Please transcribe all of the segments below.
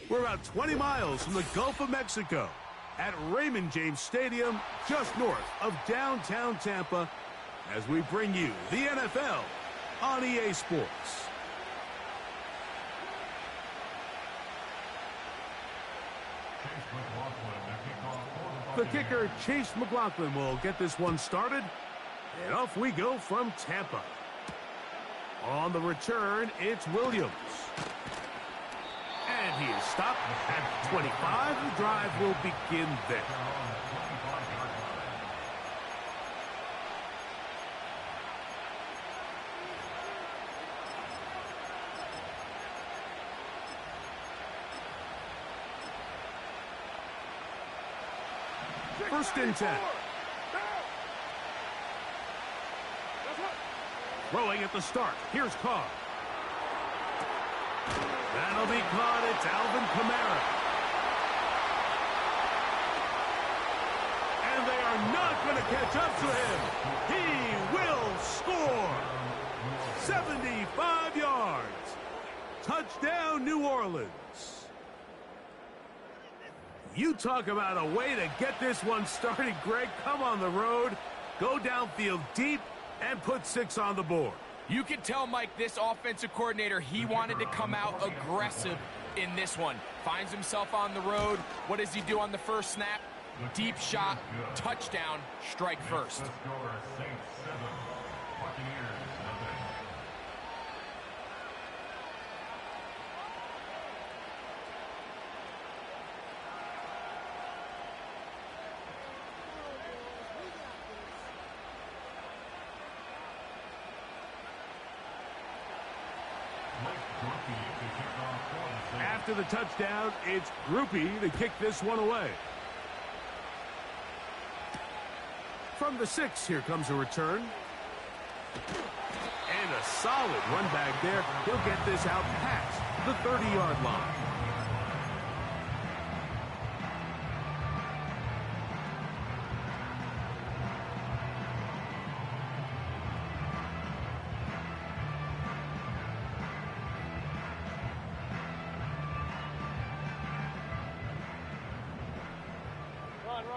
We're about 20 miles from the Gulf of Mexico at Raymond James Stadium, just north of downtown Tampa, as we bring you the NFL on EA Sports. The kicker, Chase McLaughlin, will get this one started. And off we go from Tampa. On the return, it's Williams. And he is stopped at 25. The drive will begin there. First and 10. Throwing at the start. Here's Carr. That'll be caught. It's Alvin Kamara. And they are not going to catch up to him. He will score. 75 yards. Touchdown, New Orleans. You talk about a way to get this one started, Greg. Come on the road, go downfield deep, and put 6 on the board. You can tell, Mike, this offensive coordinator, he wanted to come out aggressive in this one. Finds himself on the road. What does he do on the first snap? Deep shot, touchdown, strike first. After the touchdown, it's Groupie to kick this one away. From the 6, here comes a return. And a solid run back there. He'll get this out past the 30-yard line.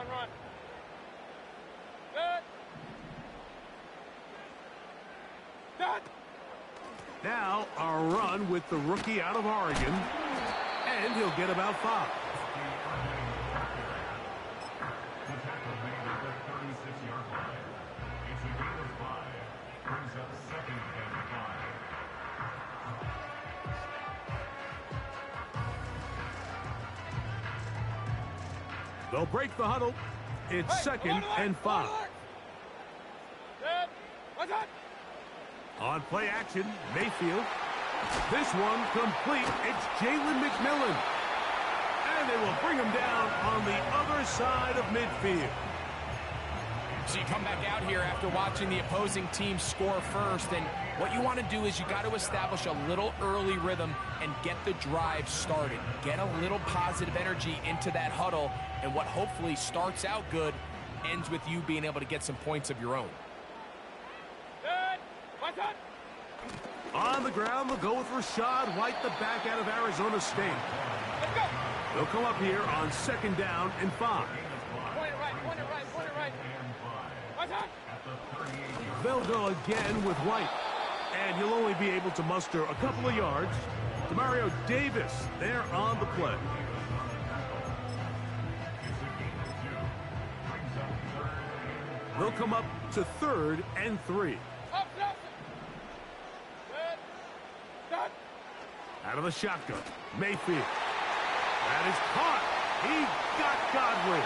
Run. Good. Now, our run with the rookie out of Oregon. And he'll get about 5. They'll break the huddle. It's 2nd and 5. On play action, Mayfield. This one complete. It's Jalen McMillan. And they will bring him down on the other side of midfield. So you come back out here after watching the opposing team score first, and what you want to do is you got to establish a little early rhythm and get the drive started. Get a little positive energy into that huddle, and what hopefully starts out good ends with you being able to get some points of your own. On the ground, they'll go with Rashad White, the back out of Arizona State. Let's go. They'll come up here on 2nd down and 5. Point it right. They'll go again with White. And he'll only be able to muster a couple of yards. Demario Davis there on the play. They'll come up to 3rd and 3. Out of the shotgun, Mayfield. That is caught. He got Godwin.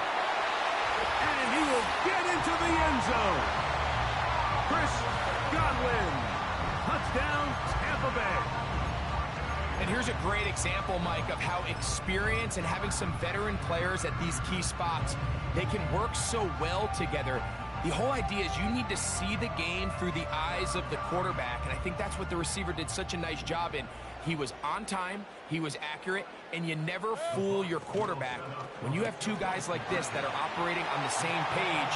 And he will get into the end zone. Chris Godwin. Touchdown, Tampa Bay. And here's a great example, Mike, of how experience and having some veteran players at these key spots, they can work so well together. The whole idea is you need to see the game through the eyes of the quarterback, and I think that's what the receiver did such a nice job in. He was on time, he was accurate, and you never fool your quarterback. When you have two guys like this that are operating on the same page,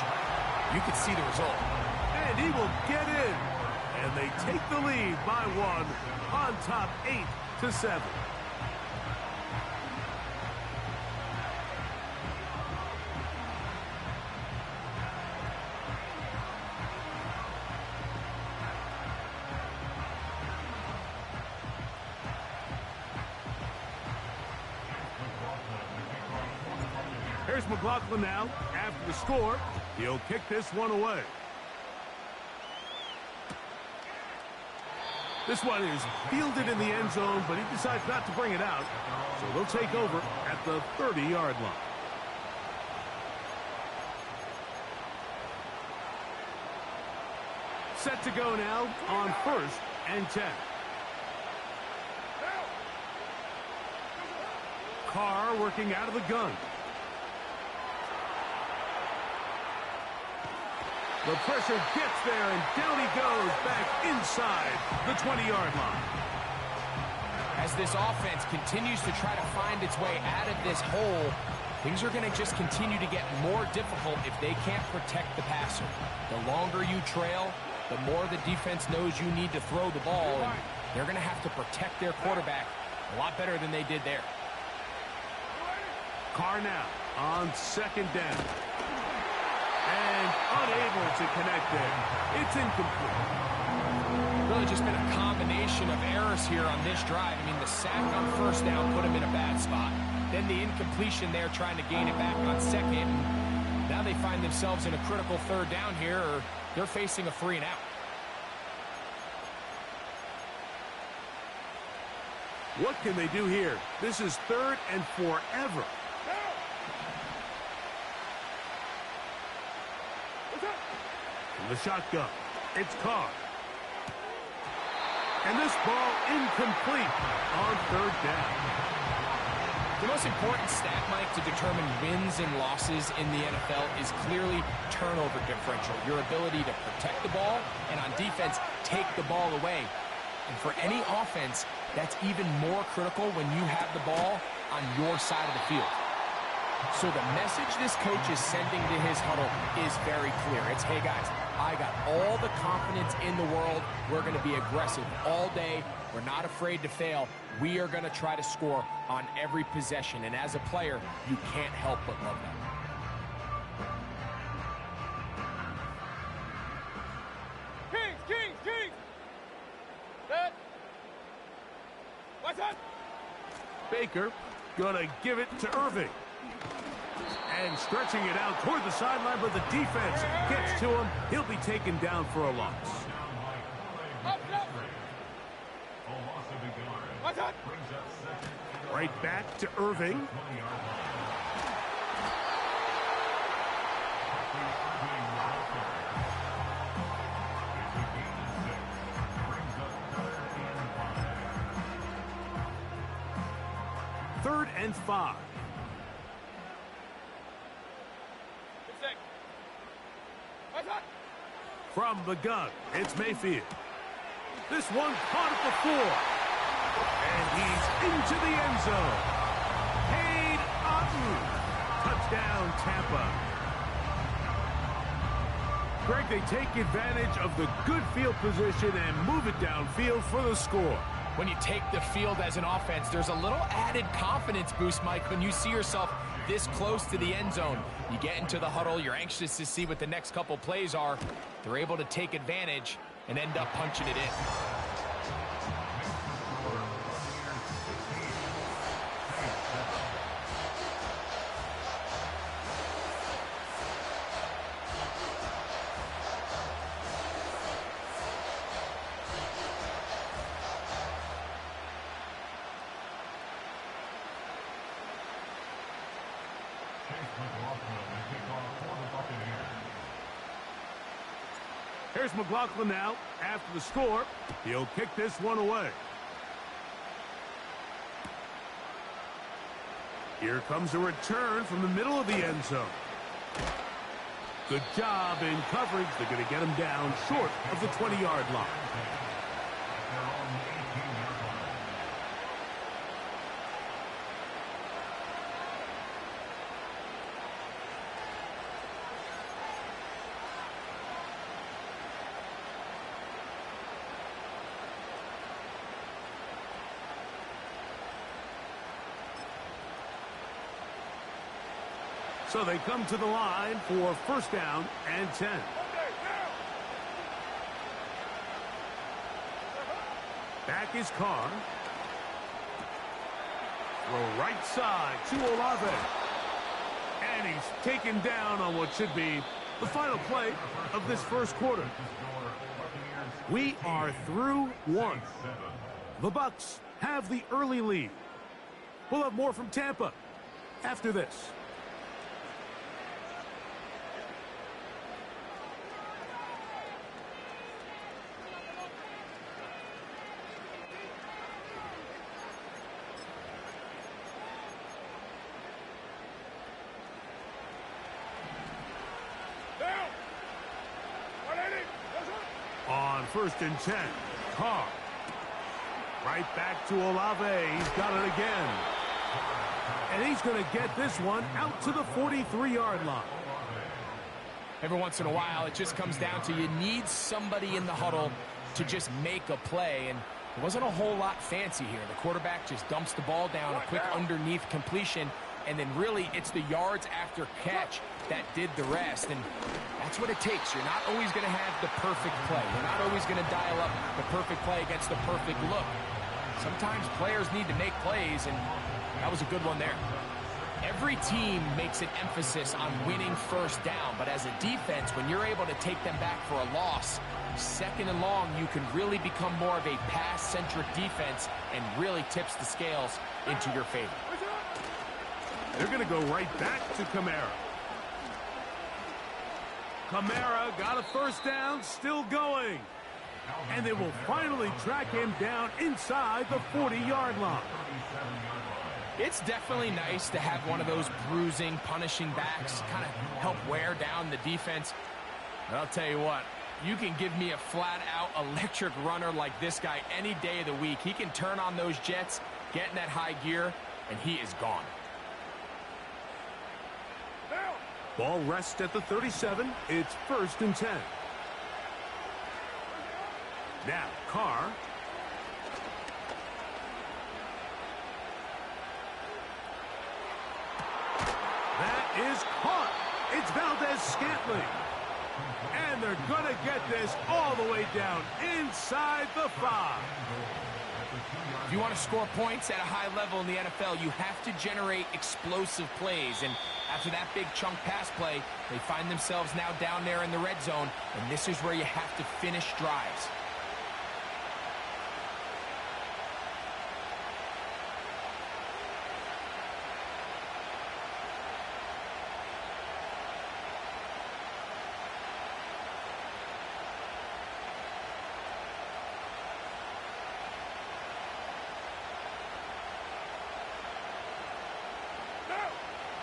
you can see the result. And he will get in. And they take the lead by 1 on top 8-7. Here's McLaughlin now. After the score, he'll kick this one away. This one is fielded in the end zone, but he decides not to bring it out. So they'll take over at the 30-yard line. Set to go now on 1st and 10. Carr working out of the gun. The pressure gets there, and down he goes back inside the 20-yard line. As this offense continues to try to find its way out of this hole, things are going to just continue to get more difficult if they can't protect the passer. The longer you trail, the more the defense knows you need to throw the ball, and they're going to have to protect their quarterback a lot better than they did there. Carr now on 2nd down. And unable to connect there. It's incomplete. Really just been a combination of errors here on this drive. I mean, the sack on 1st down put him in a bad spot. Then the incompletion there trying to gain it back on 2nd. And now they find themselves in a critical 3rd down here, or they're facing a 3 and out. What can they do here? This is 3rd and forever. The shotgun. It's Carr. And this ball incomplete on 3rd down. The most important stat, Mike, to determine wins and losses in the NFL is clearly turnover differential. Your ability to protect the ball and on defense, take the ball away. And for any offense, that's even more critical when you have the ball on your side of the field. So the message this coach is sending to his huddle is very clear. It's, hey guys, I got all the confidence in the world. We're going to be aggressive all day. We're not afraid to fail. We are going to try to score on every possession. And as a player, you can't help but love that. Kings! Set. What's up? Baker gonna give it to Irving. And stretching it out toward the sideline, but the defense gets to him. He'll be taken down for a loss. Right back to Irving. Third and 5. From the gun, it's Mayfield. This one caught at the 4. And he's into the end zone. Cade Otton. Touchdown, Tampa. Greg, they take advantage of the good field position and move it downfield for the score. When you take the field as an offense, there's a little added confidence boost, Mike, when you see yourself this close to the end zone. You get into the huddle, you're anxious to see what the next couple plays are. They're able to take advantage and end up punching it in. Here's McLaughlin now. After the score, he'll kick this one away. Here comes a return from the middle of the end zone. Good job in coverage. They're going to get him down short of the 20-yard line. So they come to the line for 1st down and 10. Back is Carr. Throw right side to Olave. And he's taken down on what should be the final play of this first quarter. We are through one. The Bucs have the early lead. We'll have more from Tampa after this. On 1st and 10, Carr. Right back to Olave. He's got it again. And he's going to get this one out to the 43-yard line. Every once in a while, it just comes down to you need somebody in the huddle to just make a play. And it wasn't a whole lot fancy here. The quarterback just dumps the ball down, a quick underneath completion, and then really it's the yards after catch that did the rest. And that's what it takes. You're not always going to have the perfect play. You're not always going to dial up the perfect play against the perfect look. Sometimes players need to make plays, and that was a good one there. Every team makes an emphasis on winning first down, but as a defense, when you're able to take them back for a loss, 2nd and long, you can really become more of a pass-centric defense and really tips the scales into your favor. They're going to go right back to Kamara. Kamara got a first down, still going. And they will finally track him down inside the 40-yard line. It's definitely nice to have one of those bruising, punishing backs kind of help wear down the defense. But I'll tell you what, you can give me a flat-out electric runner like this guy any day of the week. He can turn on those jets, get in that high gear, and he is gone. Ball rests at the 37. It's 1st and 10. Now, Carr. That is caught. It's Valdez-Scantling. And they're going to get this all the way down inside the 5. If you want to score points at a high level in the NFL, you have to generate explosive plays. And after that big chunk pass play, they find themselves now down there in the red zone. And this is where you have to finish drives.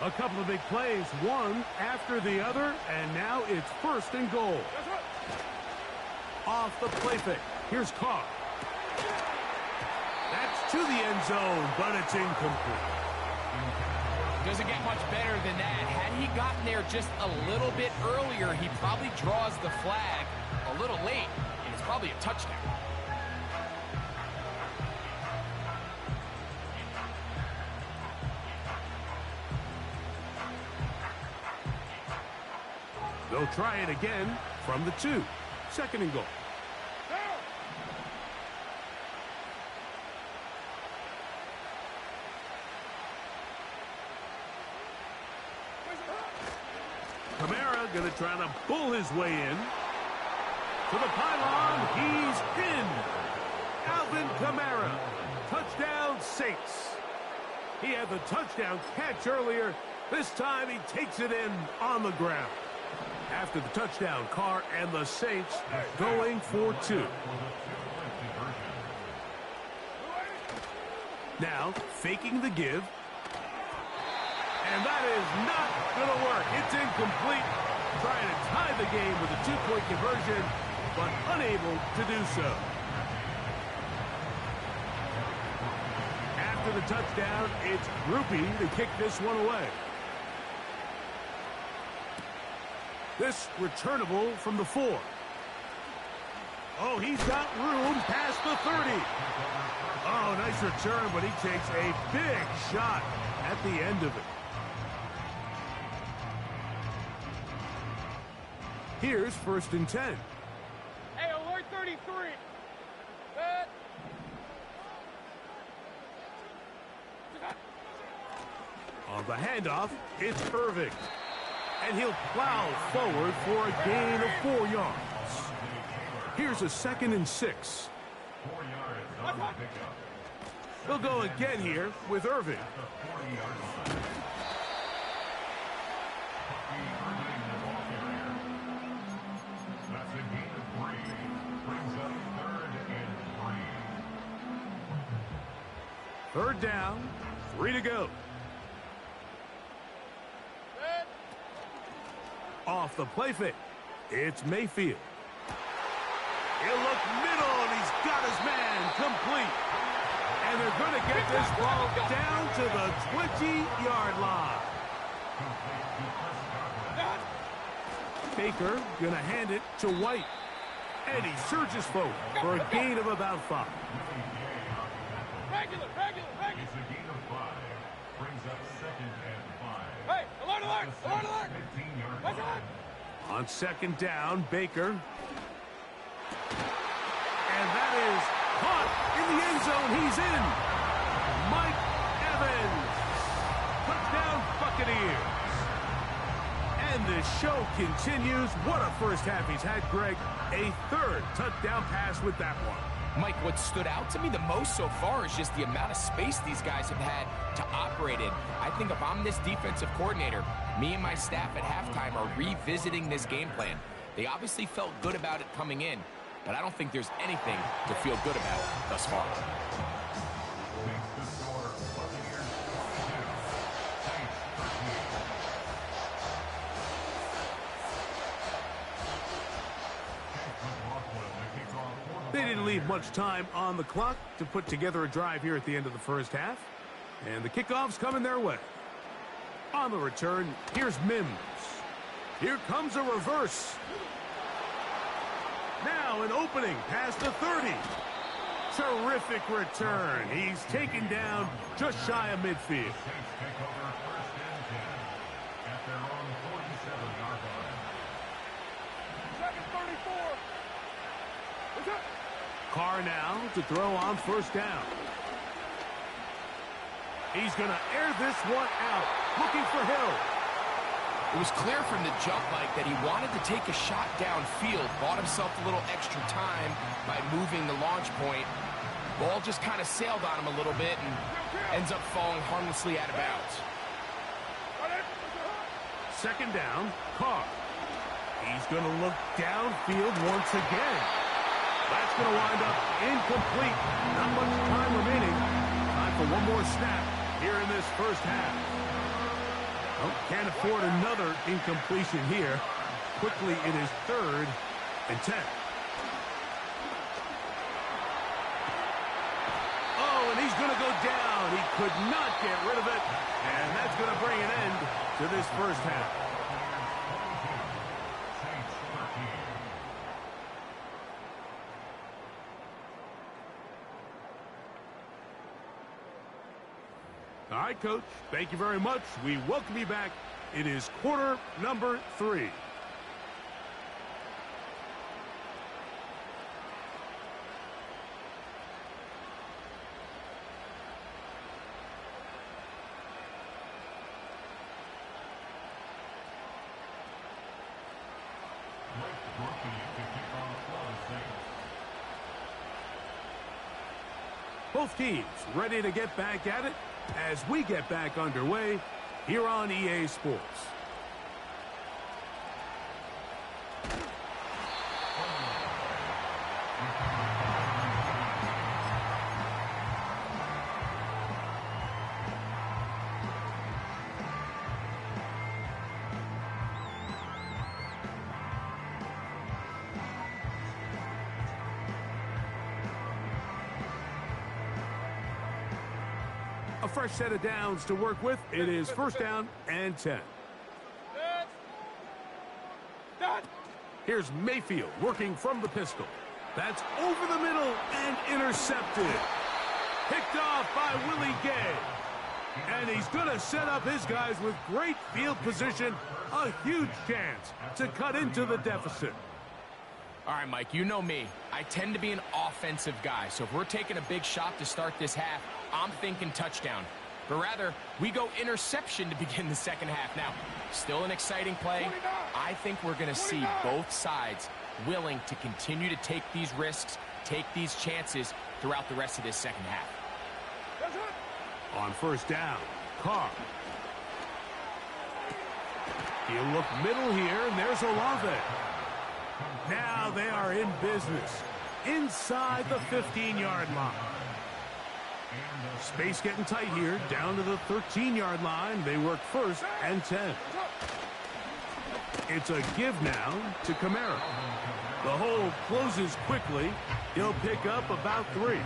A couple of big plays, one after the other, and now it's 1st and goal. Off the play fake. Here's Carr. That's to the end zone, but it's incomplete. Doesn't get much better than that. Had he gotten there just a little bit earlier, he probably draws the flag a little late, and it's probably a touchdown. They'll try it again from the 2. 2nd and goal. Kamara going to try to pull his way in. To the pylon, he's in. Alvin Kamara, touchdown Saints. He had the touchdown catch earlier. This time he takes it in on the ground. After the touchdown, Carr and the Saints going for 2. Now, faking the give. And that is not going to work. It's incomplete. Trying to tie the game with a 2-point conversion, but unable to do so. After the touchdown, it's Groupie to kick this one away. This returnable from the 4. Oh, he's got room past the 30. Oh, nice return, but he takes a big shot at the end of it. Here's 1st and 10. Hey, alert 33. Set. On the handoff, it's Irving. And he'll plow forward for a gain of 4 yards. Here's a 2nd and 6. They'll go again here with Irving. Third down, 3 to go. Off the play fake, it's Mayfield. He'll look middle, and he's got his man complete. And they're going to get this ball down to the 20-yard line. Baker going to hand it to White. And he surges forward for a gain of about 5. Regular. It's a gain of 5. Brings up 2nd and 5. Hey, alert! 15-yard line. On 2nd down, Baker. And that is caught in the end zone. He's in. Mike Evans. Touchdown Buccaneers. And the show continues. What a first half he's had, Greg. A 3rd touchdown pass with that one. Mike, what stood out to me the most so far is just the amount of space these guys have had to operate in. I think if I'm this defensive coordinator, me and my staff at halftime are revisiting this game plan. They obviously felt good about it coming in, but I don't think there's anything to feel good about thus far. They didn't leave much time on the clock to put together a drive here at the end of the first half. And the kickoff's coming their way. On the return, here's Mims. Here comes a reverse. Now an opening past the 30. Terrific return. He's taken down just shy of midfield. Carr now to throw on 1st down. He's going to air this one out, looking for Hill. It was clear from the jump, Mike, that he wanted to take a shot downfield, bought himself a little extra time by moving the launch point. Ball just kind of sailed on him a little bit and ends up falling harmlessly out of bounds. 2nd down, Carr. He's going to look downfield once again. That's going to wind up incomplete. Not much time remaining. Time for one more snap here in this first half. Oh, can't afford another incompletion here. Quickly, it is 3rd and 10. Oh, and he's going to go down. He could not get rid of it. And that's going to bring an end to this first half. All right, Coach, thank you very much. We welcome you back. It is quarter number 3. Both teams ready to get back at it as we get back underway here on EA Sports. A fresh set of downs to work with. It is 1st down and 10. Here's Mayfield working from the pistol. That's over the middle and intercepted. Picked off by Willie Gay. And he's going to set up his guys with great field position. A huge chance to cut into the deficit. All right, Mike, you know me. I tend to be an offensive guy, so if we're taking a big shot to start this half, I'm thinking touchdown. but rather we go interception to begin the second half. Now, still an exciting play. I think we're going to see both sides willing to continue to take these risks, take these chances throughout the rest of this second half. On first down, Carr. He'll look middle here, and there's Olave. Now they are in business inside the 15-yard line. Space getting tight here, down to the 13-yard line. They work first and 10. It's a give now to Kamara. The hole closes quickly. He'll pick up about 3.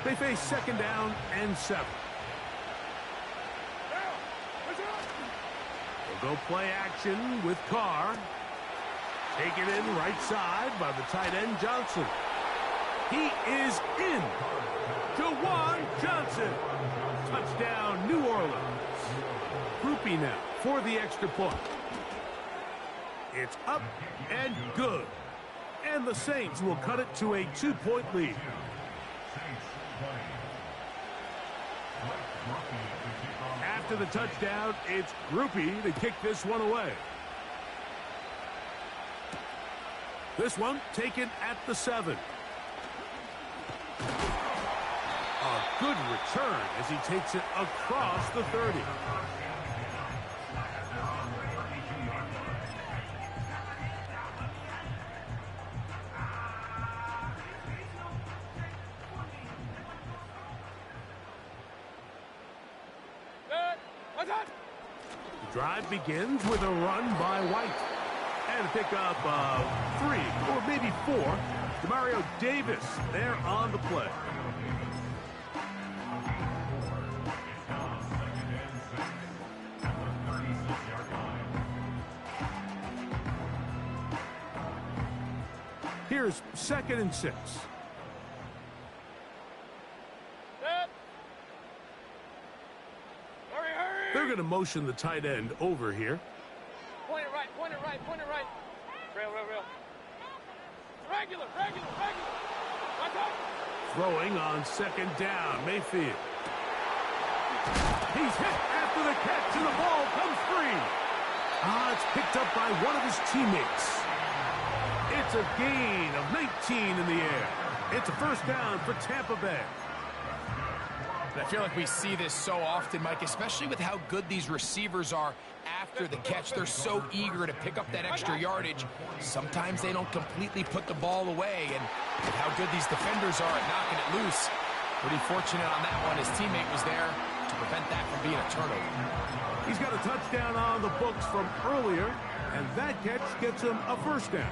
They face second down and 7. They'll go play action with Carr. Take it in right side by the tight end Johnson. He is in. Jawan Johnson. Touchdown, New Orleans. Groupie now for the extra point. It's up and good. And the Saints will cut it to a 2-point lead. After the touchdown, it's Groupie to kick this one away. This one taken at the 7. A good return as he takes it across the 30. The drive begins with a run by White. And a pickup of 3 or maybe 4. Demario Davis there on the play. Here's 2nd and 6. They're going to motion the tight end over here. Point it right, point it right, point it right. Real. Regular. Watch out. Throwing on 2nd down, Mayfield. He's hit after the catch, and the ball comes free. It's picked up by one of his teammates. It's a gain of 19 in the air. It's a first down for Tampa Bay. I feel like we see this so often, Mike, especially with how good these receivers are after the catch. They're so eager to pick up that extra yardage. Sometimes they don't completely put the ball away, and how good these defenders are at knocking it loose. Pretty fortunate on that one. His teammate was there to prevent that from being a turnover. He's got a touchdown on the books from earlier, and that catch gets him a first down.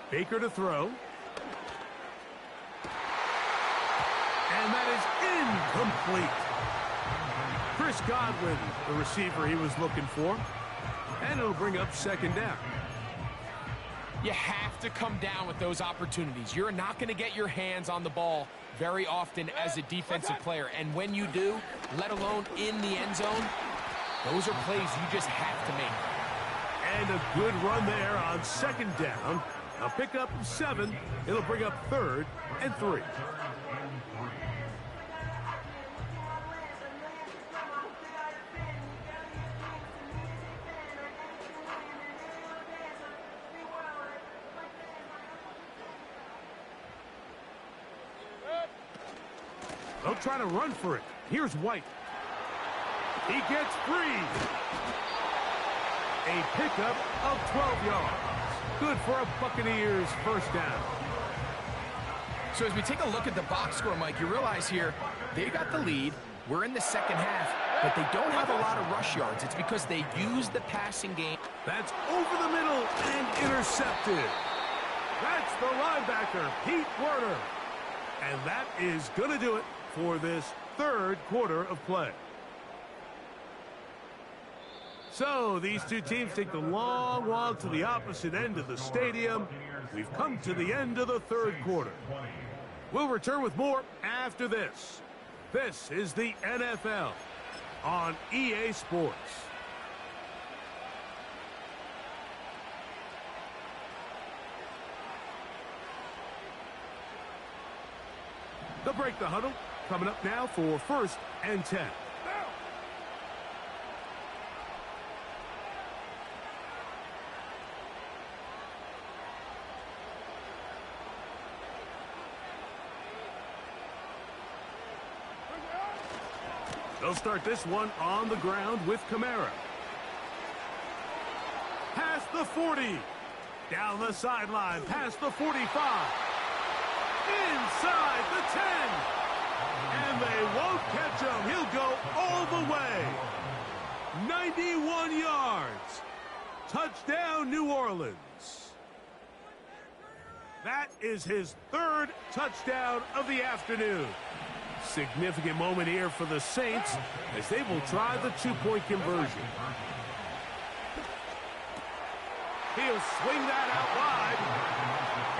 Baker to throw. And that is incomplete. Chris Godwin, the receiver he was looking for. And it'll bring up 2nd down. You have to come down with those opportunities. You're not going to get your hands on the ball very often as a defensive player. And when you do, let alone in the end zone, those are plays you just have to make. And a good run there on 2nd down. A pickup of 7. It'll bring up 3rd and 3. They'll try to run for it. Here's White. He gets free. A pickup of 12 yards. Good for a Buccaneers first down. So as we take a look at the box score, Mike, you realize here they got the lead. We're in the second half, but they don't have a lot of rush yards. It's because they use the passing game. That's over the middle and intercepted. That's the linebacker, Pete Werner. And that is going to do it for this 3rd quarter of play. So these two teams take the long walk to the opposite end of the stadium. We've come to the end of the 3rd quarter. We'll return with more after this. This is the NFL on EA Sports. They'll break the huddle. Coming up now for 1st and 10. They'll start this one on the ground with Kamara. Past the 40. Down the sideline, past the 45. Inside the 10. And they won't catch him. He'll go all the way. 91 yards. Touchdown, New Orleans. That is his 3rd touchdown of the afternoon. Significant moment here for the Saints as they will try the 2-point conversion. He'll swing that out wide,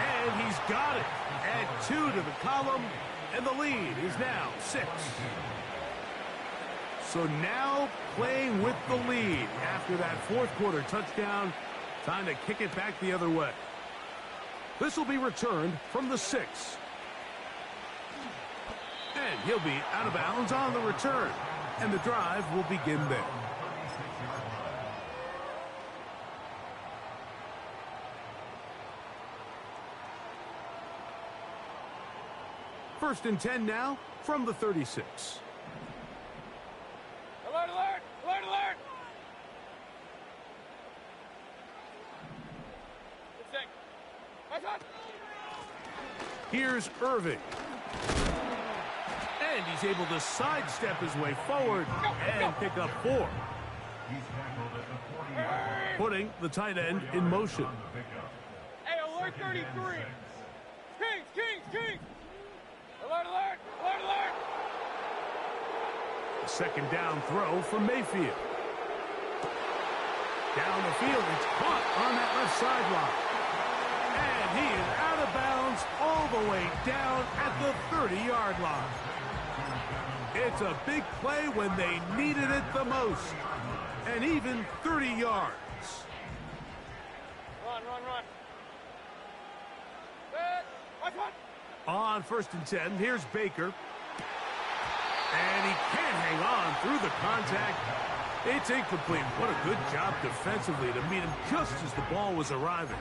and he's got it. Add 2 to the column, and the lead is now 6. So now playing with the lead after that 4th quarter touchdown, time to kick it back the other way. This will be returned from the 6. And he'll be out of bounds on the return. And the drive will begin there. First and 10 now from the 36. Alert, alert! Alert, alert! Good thing. Nice one. Here's Irving. And he's able to sidestep his way forward and pick up 4. Putting the tight end in motion. Hey, alert 33! Kings! Alert, alert! Alert, alert! A 2nd down throw for Mayfield. Down the field, it's caught on that left sideline. And he is out of bounds all the way down at the 30-yard line. It's a big play when they needed it the most. And even 30 yards. Run. Good. On 1st and 10, here's Baker. And he can't hang on through the contact. It's incomplete. What a good job defensively to meet him just as the ball was arriving.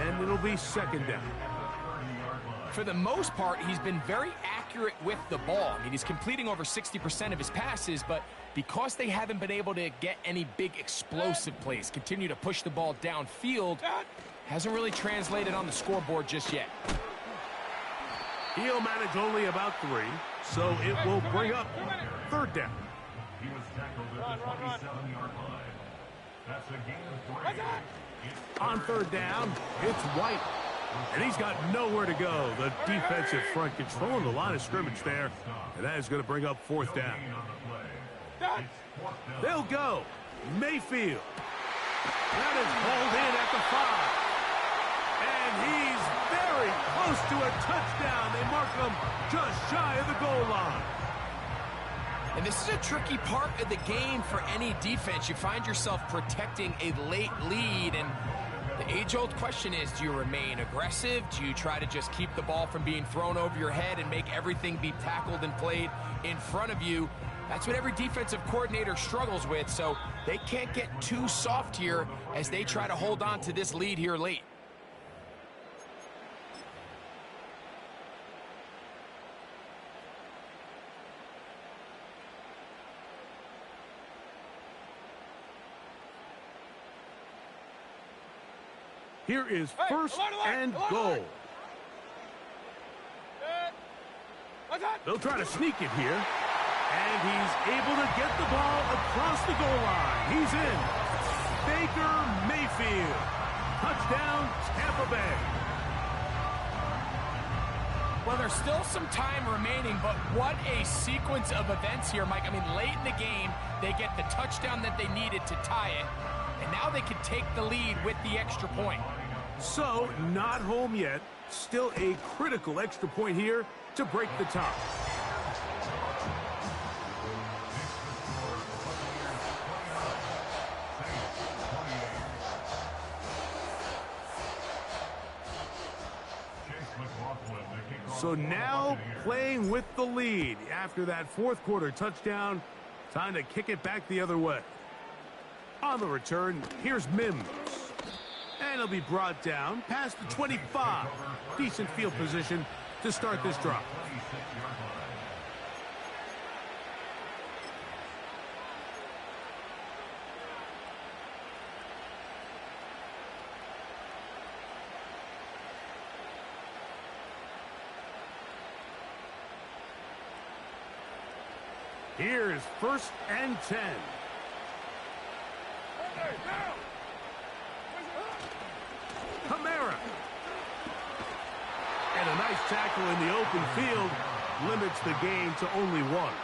And it'll be 2nd down. For the most part, he's been very accurate with the ball. I mean, he's completing over 60% of his passes, but because they haven't been able to get any big explosive plays, continue to push the ball downfield, hasn't really translated on the scoreboard just yet. He'll manage only about 3, so it will bring up 3rd down. He was tackled at the 27-yard line. That's a gain of 3. On 3rd down, it's White. And he's got nowhere to go. The defensive front controlling the line of scrimmage there. And that is going to bring up 4th down. They'll go. Mayfield. That is hauled in at the 5. And he's very close to a touchdown. They mark him just shy of the goal line. And this is a tricky part of the game for any defense. You find yourself protecting a late lead, and the age-old question is, do you remain aggressive? Do you try to just keep the ball from being thrown over your head and make everything be tackled and played in front of you? That's what every defensive coordinator struggles with, so they can't get too soft here as they try to hold on to this lead here late. Here is 1st and goal. They'll try to sneak it here. And he's able to get the ball across the goal line. He's in. Baker Mayfield. Touchdown, Tampa Bay. Well, there's still some time remaining, but what a sequence of events here, Mike. I mean, late in the game, they get the touchdown that they needed to tie it, and now they can take the lead with the extra point. So, not home yet. Still a critical extra point here to break the tie. So now playing with the lead after that fourth quarter touchdown. Time to kick it back the other way. On the return, here's Mims. And he'll be brought down past the 25. Decent field position to start this drive. Here's 1st and 10. Kamara. And a nice tackle in the open field limits the game to only one.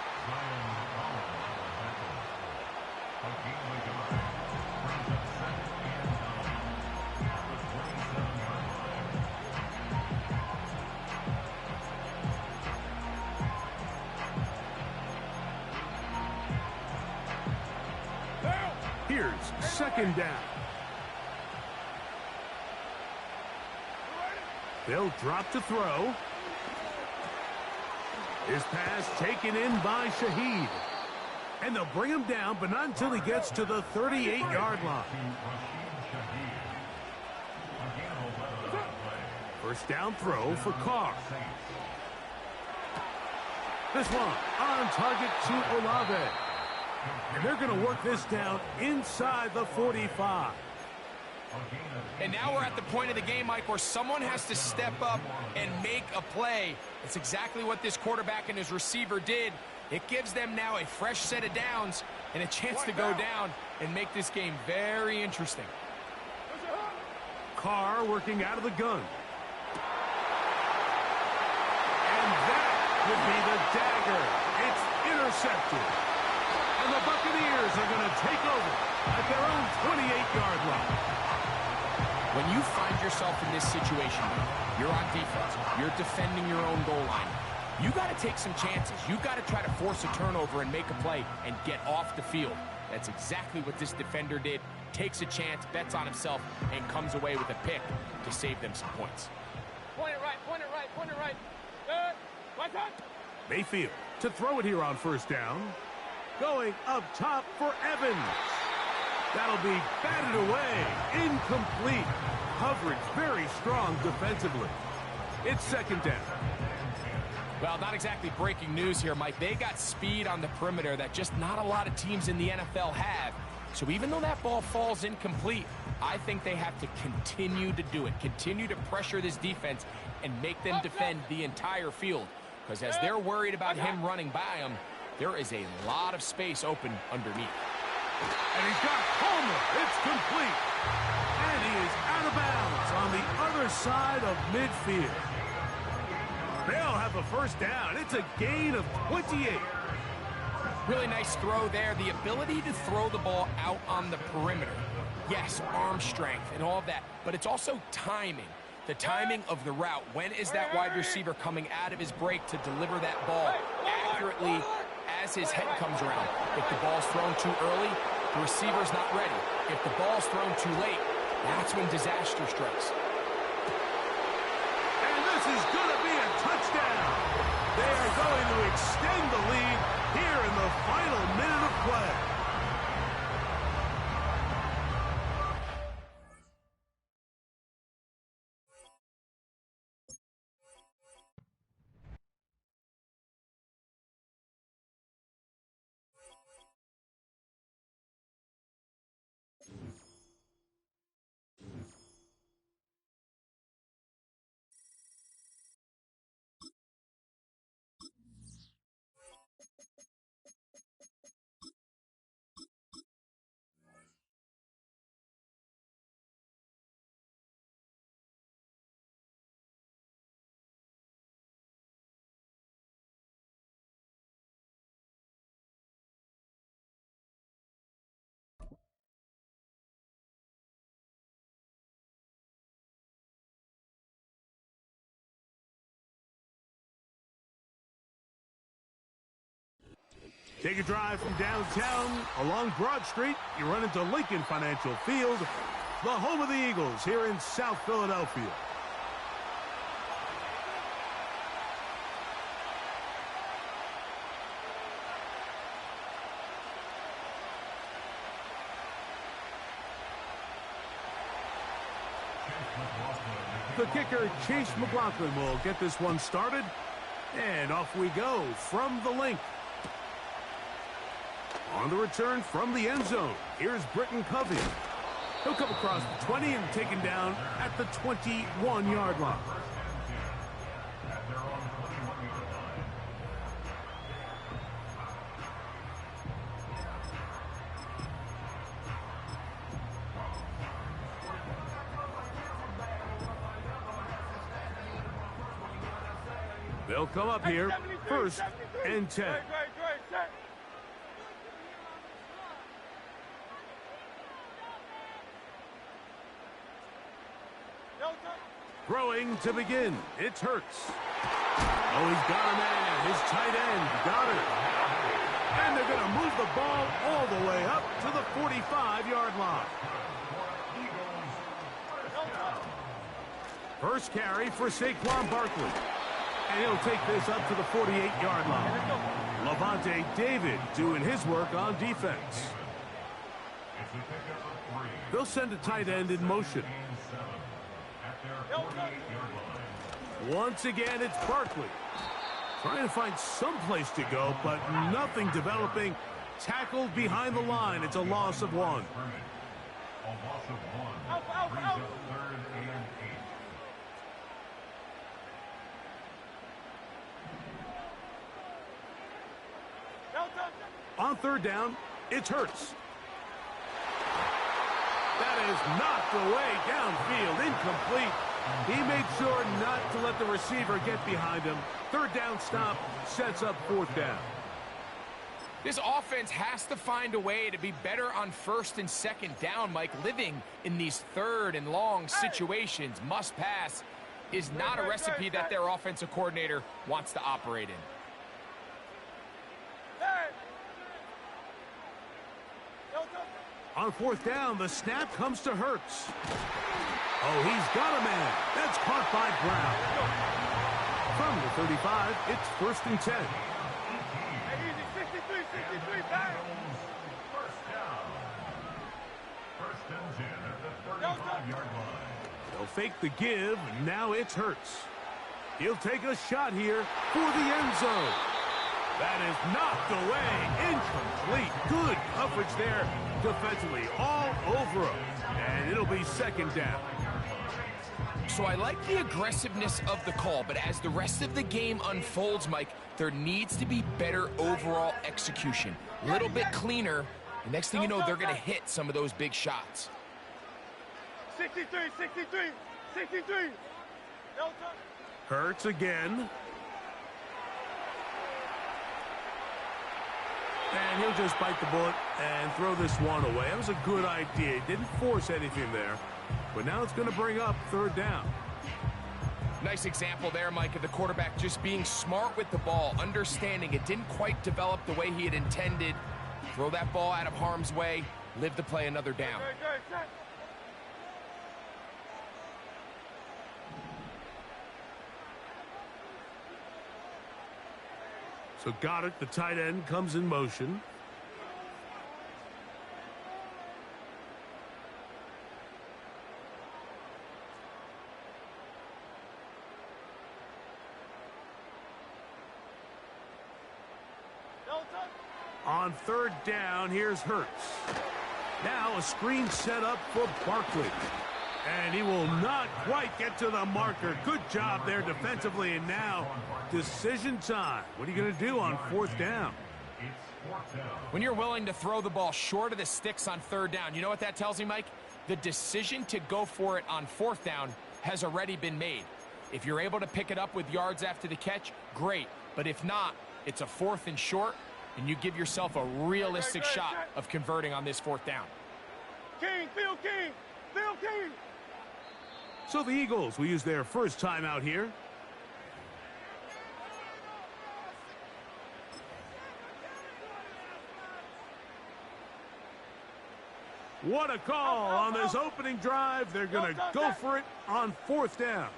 Here's 2nd down. They'll drop to throw. His pass taken in by Shaheed. And they'll bring him down, but not until he gets to the 38-yard line. 1st down throw for Carr. This one on target to Olave. And they're going to work this down inside the 45. And now we're at the point of the game, Mike, where someone has to step up and make a play. It's exactly what this quarterback and his receiver did. It gives them now a fresh set of downs and a chance to go down and make this game very interesting. Carr working out of the gun. And that would be the dagger. It's intercepted. And the Buccaneers are going to take over at their own 28-yard line. When you find yourself in this situation, you're on defense, you're defending your own goal line, you got to take some chances. You got to try to force a turnover and make a play and get off the field. That's exactly what this defender did. Takes a chance, bets on himself, and comes away with a pick to save them some points. Point it right, point it right, point it right. Good. Watch out. Mayfield to throw it here on 1st down. Going up top for Evans. That'll be batted away. Incomplete. Coverage very strong defensively. It's 2nd down. Well, not exactly breaking news here, Mike. They got speed on the perimeter that just not a lot of teams in the NFL have. So even though that ball falls incomplete, I think they have to continue to do it. Continue to pressure this defense and make them defend the entire field. Because as they're worried about him running by them, there is a lot of space open underneath. And he's got Homer. It's complete. And he is out of bounds on the other side of midfield. They'll have a 1st down. It's a gain of 28. Really nice throw there. The ability to throw the ball out on the perimeter. Yes, arm strength and all of that. But it's also timing. The timing of the route. When is that wide receiver coming out of his break to deliver that ball accurately as his head comes around? If the ball's thrown too early, the receiver's not ready. If the ball's thrown too late, that's when disaster strikes. And this is going to be a touchdown. They are going to extend the lead here in the final minute of play. Take a drive from downtown along Broad Street. You run into Lincoln Financial Field, the home of the Eagles here in South Philadelphia. The kicker, Chase McLaughlin, will get this one started. And off we go from the link. On the return from the end zone, here's Britton Covey. He'll come across the 20 and taken down at the 21-yard line. They'll come up here, first and 10. Throwing to begin, it's Hurts. Oh, he's got a man, his tight end, got it. And they're going to move the ball all the way up to the 45-yard line. First carry for Saquon Barkley. And he'll take this up to the 48-yard line. Levante David doing his work on defense. They'll send a tight end in motion. Once again, it's Barkley. Trying to find some place to go, but nothing developing. Tackled behind the line. It's a loss of 1. A loss of 1. Brings up 3rd and 8. On 3rd down, it's Hurts. That is knocked away downfield, incomplete. He made sure not to let the receiver get behind him. 3rd down stop sets up 4th down. This offense has to find a way to be better on 1st and 2nd down, Mike. Living in these 3rd and long situations, must pass, is not a recipe that their offensive coordinator wants to operate in. On 4th down, the snap comes to Hurts. Oh, he's got a man. That's caught by Brown. From the 35, it's 1st and 10. First down. 1st and 10 at the 35-yard line. They'll fake the give. Now it's Hurts. He'll take a shot here for the end zone. That is knocked away. Incomplete. Good coverage there defensively. All over him. And it'll be 2nd down. So I like the aggressiveness of the call, but as the rest of the game unfolds, Mike, there needs to be better overall execution. A little bit cleaner. The next thing you know, they're going to hit some of those big shots. 63, 63, 63. Hurts again. And he'll just bite the bullet and throw this one away. That was a good idea. He didn't force anything there. But now it's going to bring up 3rd down. Nice example there, Mike, of the quarterback just being smart with the ball, understanding it didn't quite develop the way he had intended. Throw that ball out of harm's way, live to play another down. So Goddard, the tight end, comes in motion. On 3rd down, here's Hurts. Now a screen set up for Barkley. And he will not quite get to the marker. Good job there defensively. And now decision time. What are you going to do on 4th down? When you're willing to throw the ball short of the sticks on 3rd down, you know what that tells me, Mike? The decision to go for it on 4th down has already been made. If you're able to pick it up with yards after the catch, great. But if not, it's a 4th and short, and you give yourself a realistic shot of converting on this 4th down. King, Phil King, Phil King. So the Eagles will use their first timeout here. What a call on this opening drive. They're going to go for it on 4th down.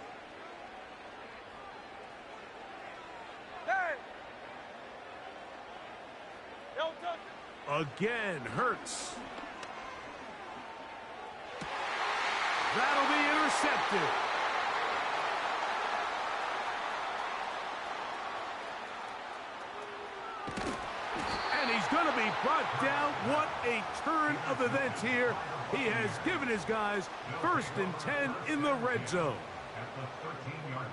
Again, Hurts. That'll be intercepted. he brought down. What a turn of events here. He has given his guys 1st and 10 in the red zone.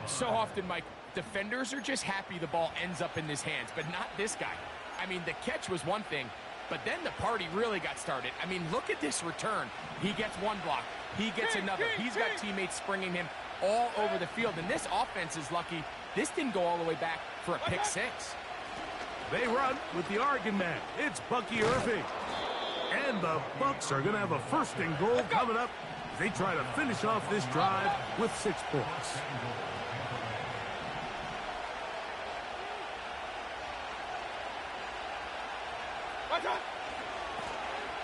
So often, Mike, defenders are just happy the ball ends up in his hands, but not this guy. I mean, the catch was one thing, but then the party really got started. I mean, look at this return. He gets one block. He gets another. He's got teammates springing him all over the field, and this offense is lucky this didn't go all the way back for a pick 6. They run with the Oregon man. It's Bucky Irving. And the Bucks are going to have a 1st and goal coming up as they try to finish off this drive with 6 points.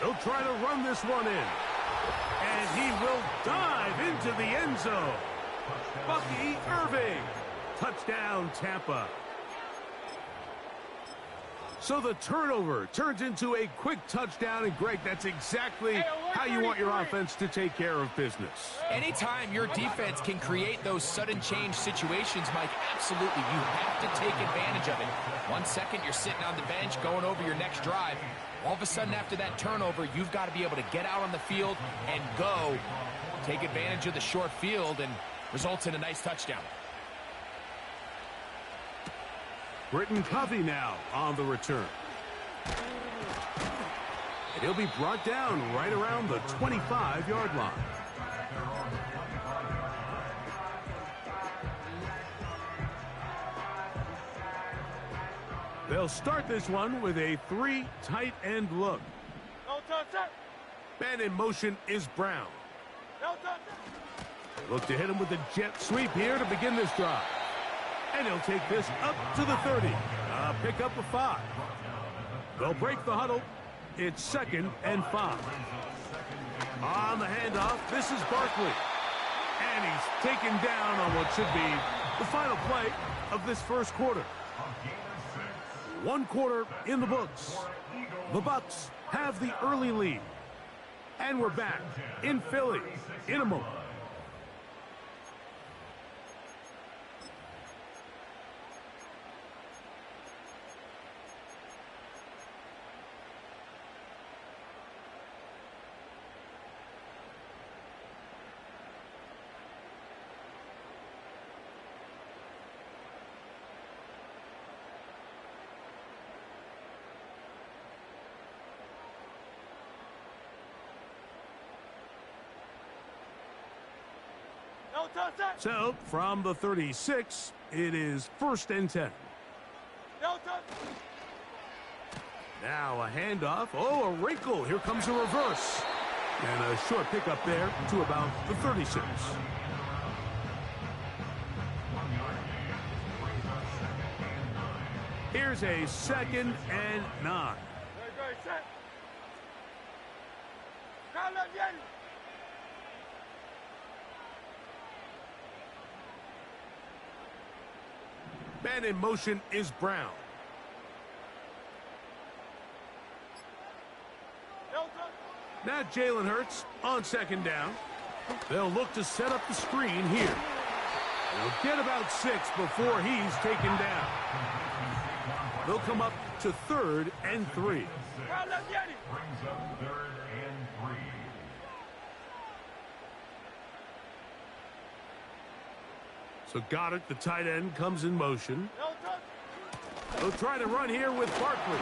They'll try to run this one in. And he will dive into the end zone. Bucky Irving. Touchdown, Tampa. So the turnover turns into a quick touchdown. And, Greg, that's exactly how you want your offense to take care of business. Anytime your defense can create those sudden change situations, Mike, absolutely, you have to take advantage of it. 1 second, you're sitting on the bench going over your next drive. All of a sudden, after that turnover, you've got to be able to get out on the field and go. Take advantage of the short field and results in a nice touchdown. Britton Covey now on the return. And he'll be brought down right around the 25-yard line. They'll start this one with a 3 tight end look. Man in motion is Brown. They look to hit him with a jet sweep here to begin this drive. And he'll take this up to the 30. Pick up a 5. They'll break the huddle. It's 2nd and 5. On the handoff, this is Barkley. And he's taken down on what should be the final play of this first quarter. 1 quarter in the books. The Bucks have the early lead. And we're back in Philly in a moment. So, from the 36, it is 1st and 10. Now a handoff. Oh, a wrinkle. Here comes a reverse. And a short pickup there to about the 36. Here's a 2nd and 9. Man in motion is Brown. Now Jalen Hurts on 2nd down. They'll look to set up the screen here. They'll get about 6 before he's taken down. They'll come up to 3rd and 3. Brings up 3rd and 3. So Goddard, the tight end, comes in motion. They'll try to run here with Barkley.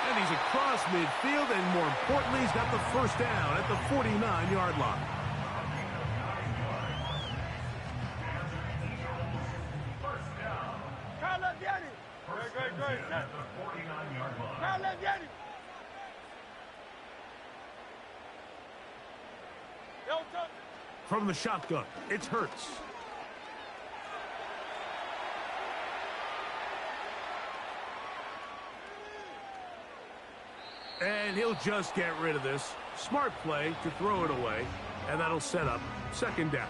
And he's across midfield, and more importantly, he's got the 1st down at the 49-yard line. From the shotgun, it's Hurts. And he'll just get rid of this. Smart play to throw it away. And that'll set up 2nd down.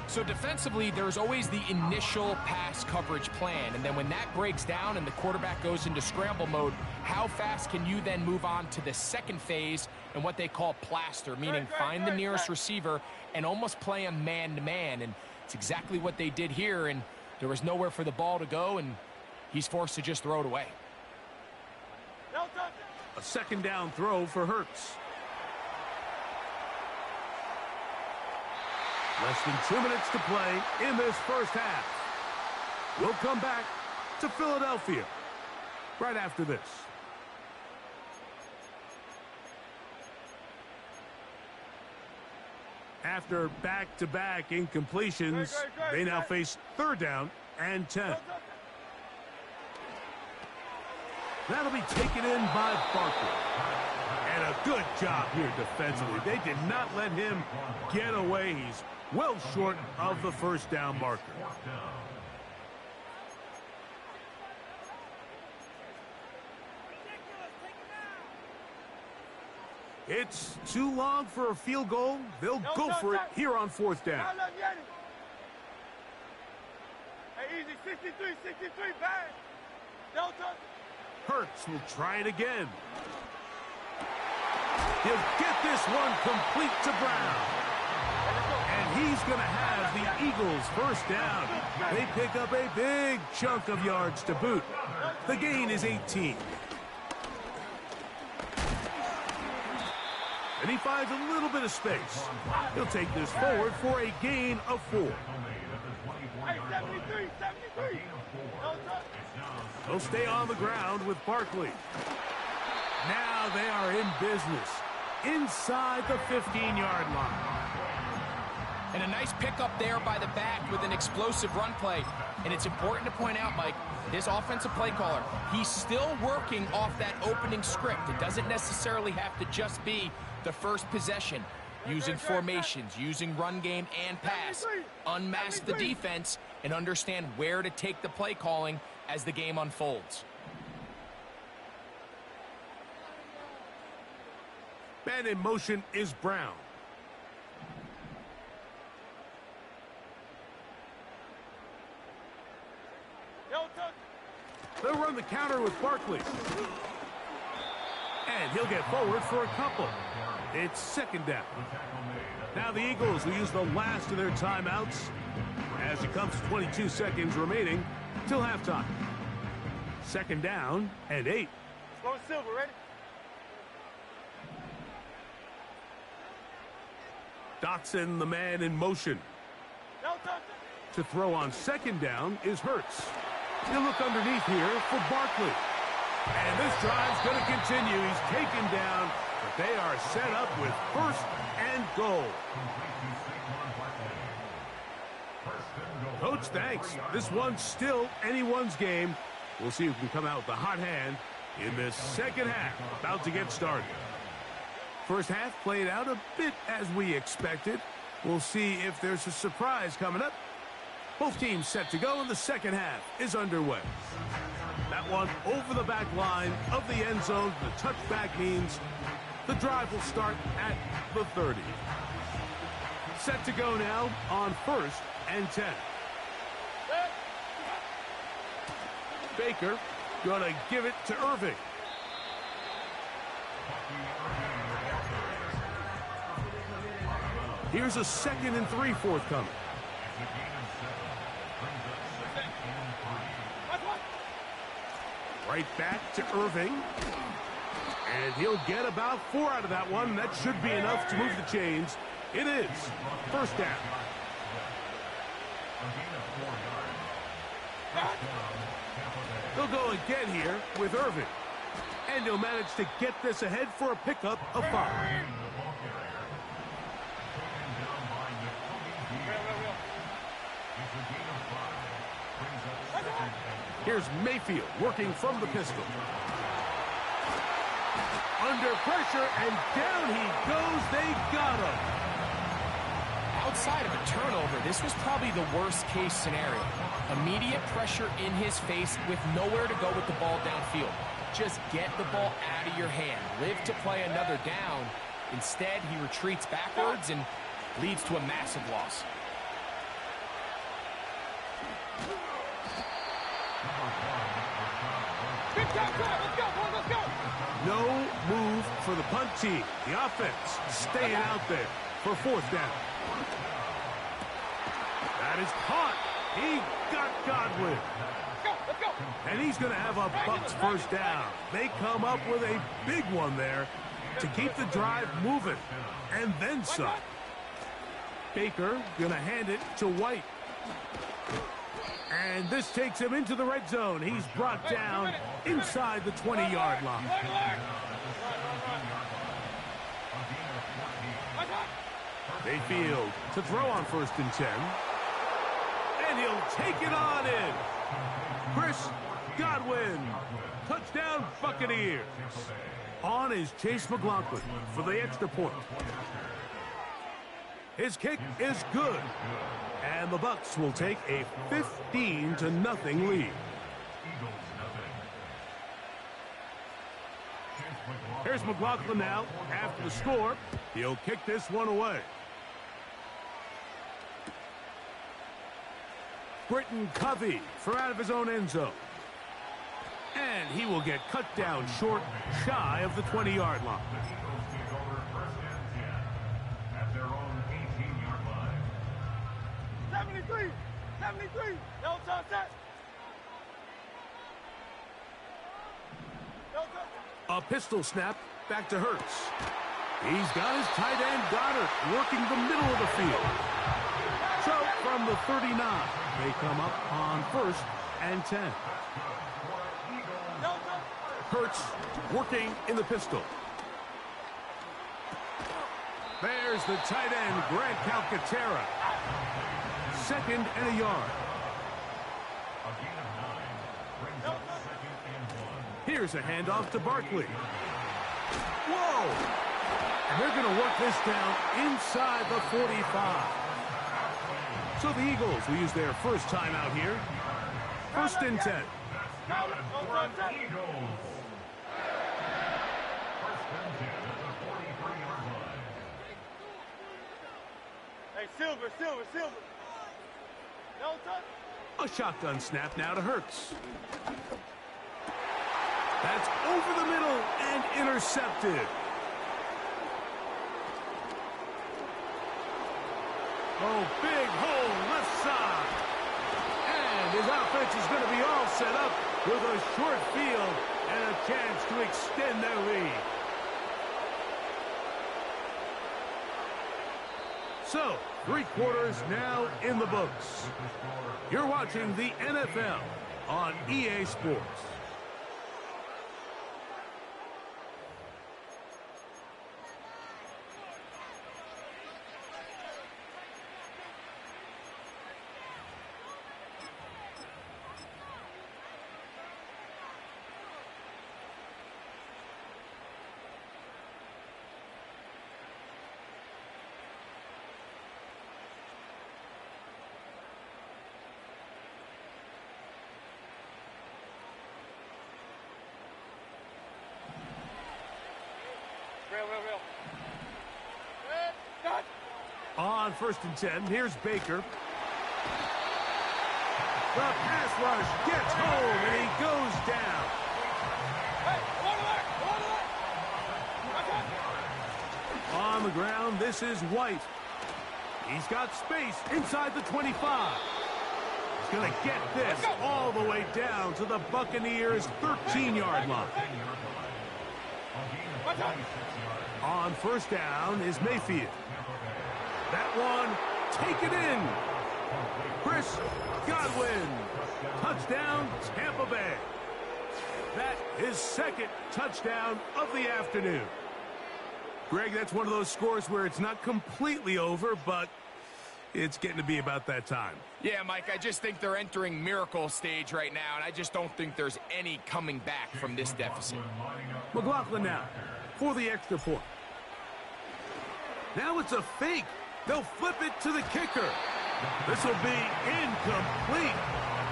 So defensively, there's always the initial pass coverage plan. And then when that breaks down and the quarterback goes into scramble mode, how fast can you then move on to the 2nd phase and what they call plaster, meaning find the nearest receiver and almost play him man-to-man. And it's exactly what they did here. And there was nowhere for the ball to go, and he's forced to just throw it away. A second down throw for Hurts. Less than 2 minutes to play in this first half. We'll come back to Philadelphia right after this. After back-to-back incompletions, they now face 3rd down and 10. That'll be taken in by Barkley. And a good job here defensively. They did not let him get away. He's well short of the first down marker. It's too long for a field goal. They'll go for it here on 4th down. Hey, easy, 63, bang. Delta. Hurts will try it again. He'll get this one complete to Brown. And he's going to have the Eagles first down. They pick up a big chunk of yards to boot. The gain is 18. And he finds a little bit of space. He'll take this forward for a gain of 4. Hey, 73. They'll stay on the ground with Barkley. Now they are in business inside the 15-yard line. And a nice pickup there by the back with an explosive run play. And it's important to point out, Mike, this offensive play caller, he's still working off that opening script. It doesn't necessarily have to just be the first possession. Using formations, using run game and pass. Unmask the defense and understand where to take the play calling as the game unfolds. Man in motion is Brown. They'll run the counter with Barkley. And he'll get forward for a couple. It's 2nd down. Now the Eagles will use the last of their timeouts as it comes to 22 seconds remaining till halftime. 2nd down and 8. Slow Silver, ready? Dotson, the man in motion. To throw on 2nd down is Hurts. He'll look underneath here for Barkley. And this drive's going to continue. He's taken down, but they are set up with 1st and goal. Coach, thanks. This one's still anyone's game. We'll see who can come out with the hot hand in this 2nd half. About to get started. First half played out a bit as we expected. We'll see if there's a surprise coming up. Both teams set to go, and the 2nd half is underway. That one over the back line of the end zone. The touchback means the drive will start at the 30. Set to go now on 1st and 10. Baker going to give it to Irving. Here's a 2nd and 3 forthcoming. Right back to Irving. And he'll get about 4 out of that one. That should be enough to move the chains. It is 1st down. They'll go again here with Irving. And he'll manage to get this ahead for a pickup of 5. Here's Mayfield working from the pistol. Under pressure, and down he goes. They got him. Outside of a turnover, this was probably the worst-case scenario. Immediate pressure in his face with nowhere to go with the ball downfield. Just get the ball out of your hand. Live to play another down. Instead, he retreats backwards and leads to a massive loss. No move for the punt team. The offense staying out there for 4th down. That is caught. He got Godwin. And he's going to have a Bucs first down. They come up with a big one there to keep the drive moving. And then some. Baker going to hand it to White. And this takes him into the red zone. He's brought down inside the 20-yard line. Mayfield to throw on 1st and 10. And he'll take it on in. Chris Godwin. Touchdown, Buccaneers. On is Chase McLaughlin for the extra point. His kick is good. And the Bucs will take a 15-0 lead. Here's McLaughlin now after the score. He'll kick this one away. Britton Covey for out of his own end zone. And he will get cut down short, shy of the 20-yard line. 73! 73! No touchdown! No touchdown! A pistol snap back to Hurts. He's got his tight end Goddard working the middle of the field. So from the 39, they come up on 1st and 10. Hurts working in the pistol. There's the tight end, Grant Calcaterra. 2nd and a yard. Here's a handoff to Barkley. Whoa! And they're going to work this down inside the 45. So the Eagles will use their first time out here. 1st and 10. Hey, Silver. No touch. A shotgun snap now to Hurts. That's over the middle and intercepted. Oh, big hole left side. And his offense is going to be all set up with a short field and a chance to extend their lead. So, 3 quarters now in the books. You're watching the NFL on EA Sports. Real. On 1st and 10, here's Baker. The pass rush gets home, and he goes down. Hey, On the ground, this is White. He's got space inside the 25. He's going to get this all the way down to the Buccaneers' 13-yard line. On 1st down is Mayfield. That one, take it in. Chris Godwin. Touchdown, Tampa Bay. That is 2nd touchdown of the afternoon. Greg, that's one of those scores where it's not completely over, but it's getting to be about that time. Yeah, Mike, I just think they're entering miracle stage right now, and I just don't think there's any coming back from this deficit. McLaughlin now for the extra point. Now it's a fake. They'll flip it to the kicker. This will be incomplete.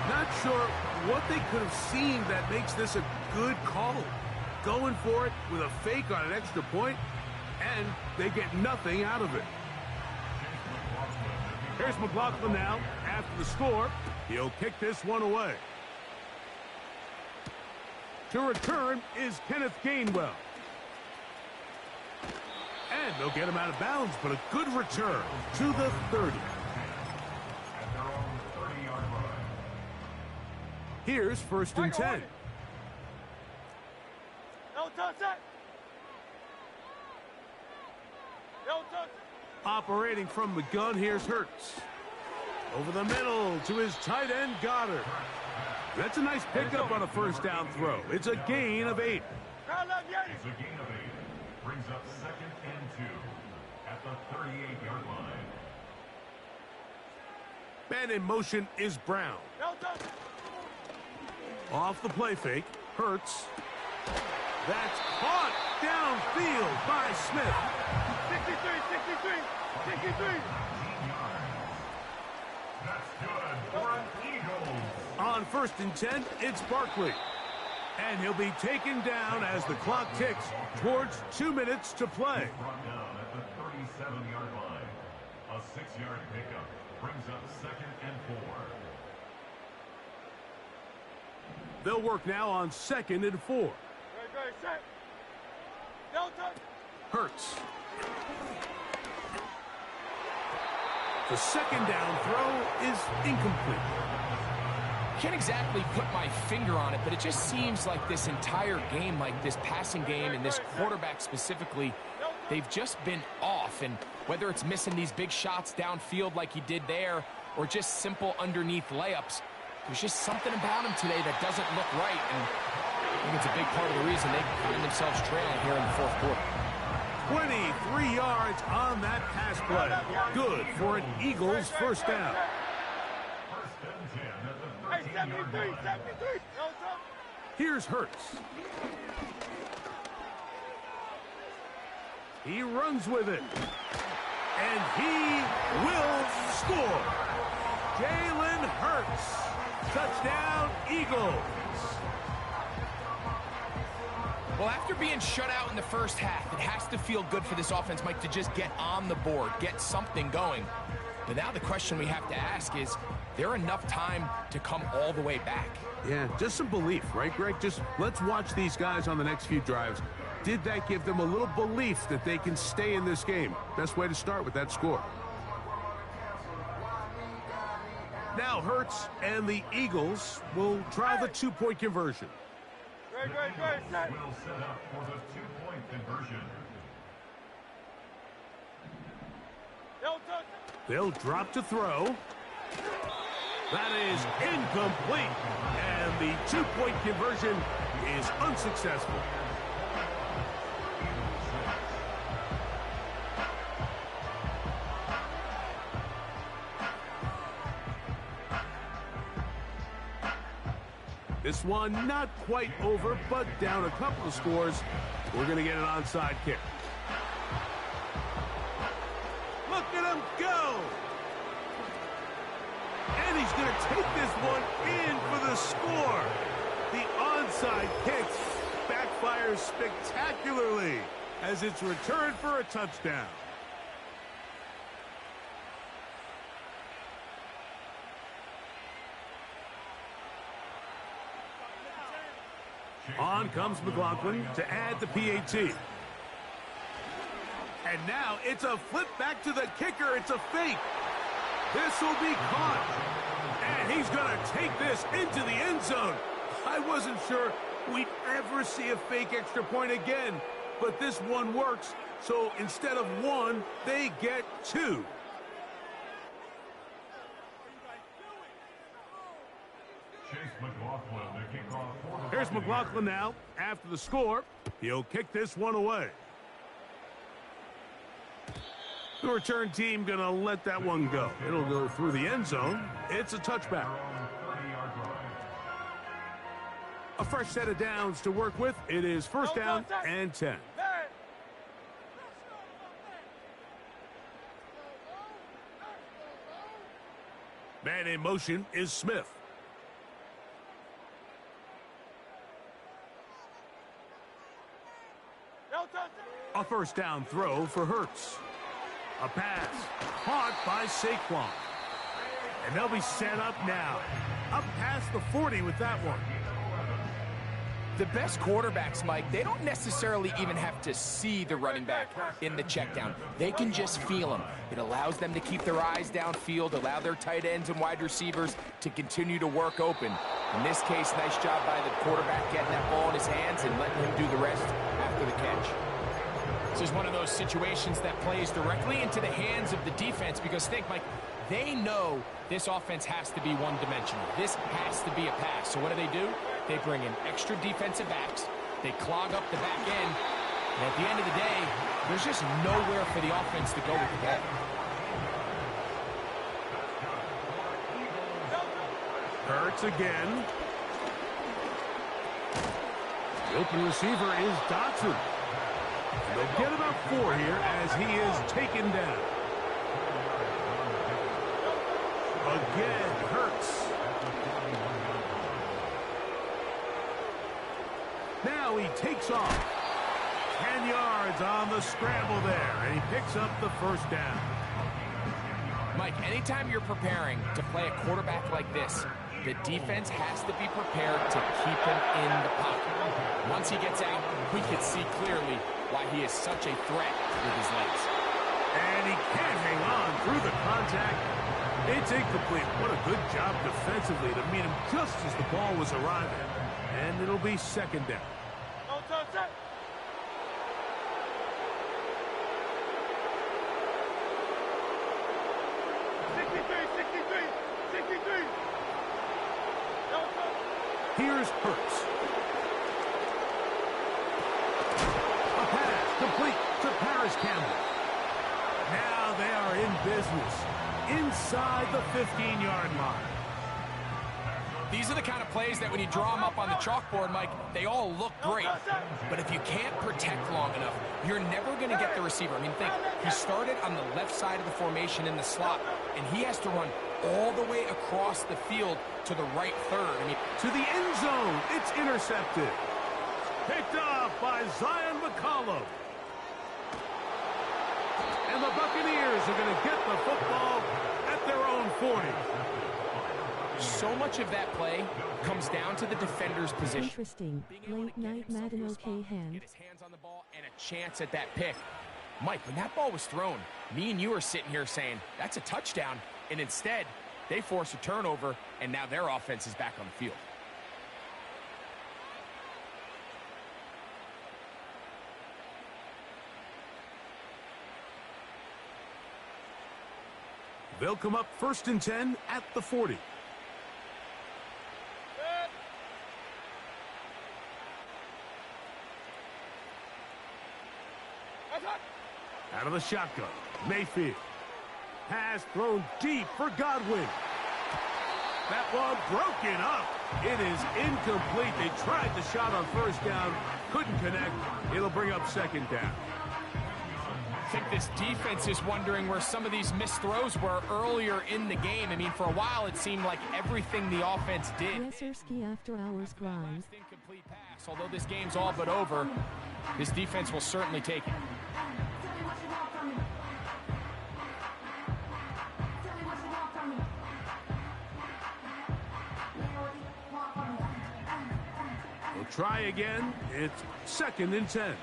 Not sure what they could have seen that makes this a good call. Going for it with a fake on an extra point, and they get nothing out of it. Here's McLaughlin now after the score. He'll kick this one away. To return is Kenneth Gainwell. And they'll get him out of bounds, but a good return to the 30. Here's 1st and 10. No touch it. No touch it. Operating from the gun, here's Hurts. Over the middle to his tight end, Goddard. That's a nice pickup on a 1st down throw. It's a gain of 8. It's a gain of 8. Brings up 2nd and 2 at the 38-yard line. Man in motion is Brown. No touch. Off the play fake, Hurts. That's caught downfield by Smith. 63. That's good for an Eagles. On 1st and 10, it's Barkley. And he'll be taken down as the clock ticks towards 2 minutes to play. Brought down at the 37-yard line. A 6-yard pickup brings up 2nd and 4. They'll work now on 2nd and 4. Very set. No touch. Hurts. The 2nd down throw is incomplete. Can't exactly put my finger on it, but it just seems like this entire game, like this passing game and this quarterback specifically, they've just been off. And whether it's missing these big shots downfield like he did there or just simple underneath layups, there's just something about him today that doesn't look right. And I think it's a big part of the reason they find themselves trailing here in the 4th quarter. 23 yards on that pass play. Good for an Eagles 1st down. 1st and 10 at the Hey, 13-yard 73. line. No touch. Here's Hurts. He runs with it. And he will score. Jalen Hurts. Touchdown, Eagles. Well, after being shut out in the 1st half, it has to feel good for this offense, Mike, to just get on the board, get something going. But now the question we have to ask is there enough time to come all the way back? Yeah, just some belief, right, Greg? Just let's watch these guys on the next few drives. Did that give them a little belief that they can stay in this game? Best way to start with that score. Now Hurts and the Eagles will try the 2-point conversion. Very set. Will set up for the 2-point conversion. No touch. They'll drop to throw. That is incomplete. And the 2-point conversion is unsuccessful. This one not quite over, but down a couple of scores. We're going to get an onside kick. Look at him go! And he's going to take this one in for the score. The onside kick backfires spectacularly as it's returned for a touchdown. On comes McLaughlin to add the PAT. And now it's a flip back to the kicker. It's a fake. This will be caught. And he's going to take this into the end zone. I wasn't sure we'd ever see a fake extra point again, but this one works. So instead of 1, they get 2. Here's McLaughlin now. After the score, he'll kick this one away. The return team going to let that one go. It'll go through the end zone. It's a touchback. A fresh set of downs to work with. It is 1st down and 10. Man in motion is Smith. A 1st down throw for Hurts. A pass caught by Saquon. And they'll be set up now. Up past the 40 with that one. The best quarterbacks, Mike, they don't necessarily even have to see the running back in the check down. They can just feel him. It allows them to keep their eyes downfield, allow their tight ends and wide receivers to continue to work open. In this case, nice job by the quarterback getting that ball in his hands and letting him do the rest after the catch. This is one of those situations that plays directly into the hands of the defense because think, Mike, they know this offense has to be one-dimensional. This has to be a pass. So what do? They bring in extra defensive backs. They clog up the back end. And at the end of the day, there's just nowhere for the offense to go with the ball. Hurts again. The open receiver is Dotson. They'll get about 4 here as he is taken down. Again, Hurts. Now he takes off. 10 yards on the scramble there, and he picks up the first down. Mike, anytime you're preparing to play a quarterback like this, the defense has to be prepared to keep him in the pocket. Once he gets out, we can see clearly why he is such a threat with his legs. And he can't hang on through the contact. It's incomplete. What a good job defensively to meet him just as the ball was arriving. And it'll be second down. Here's Hurts. A pass complete to Paris Campbell. Now they are in business inside the 15-yard line. These are the kind of plays that when you draw them up on the chalkboard, Mike, they all look great. But if you can't protect long enough, you're never going to get the receiver. I mean, think, he started on the left side of the formation in the slot, and he has to run all the way across the field to the right third. I mean, to the end zone, it's intercepted. Picked off by Zion McCollum. And the Buccaneers are going to get the football at their own 40. So much of that play comes down to the defender's position. Interesting. Late night Madden okay hand. Get his hands on the ball and a chance at that pick. Mike, when that ball was thrown, me and you are sitting here saying, that's a touchdown. And instead, they force a turnover, and now their offense is back on the field. They'll come up 1st and 10 at the 40. Out of the shotgun, Mayfield. Pass thrown deep for Godwin. That one broken up. It is incomplete. They tried the shot on 1st down, couldn't connect. It'll bring up 2nd down. I think this defense is wondering where some of these missed throws were earlier in the game. I mean, for a while, it seemed like everything the offense did. Yeserski after hours grind. Incomplete pass. Although this game's all but over, this defense will certainly take it. We'll try again. It's 2nd and 10.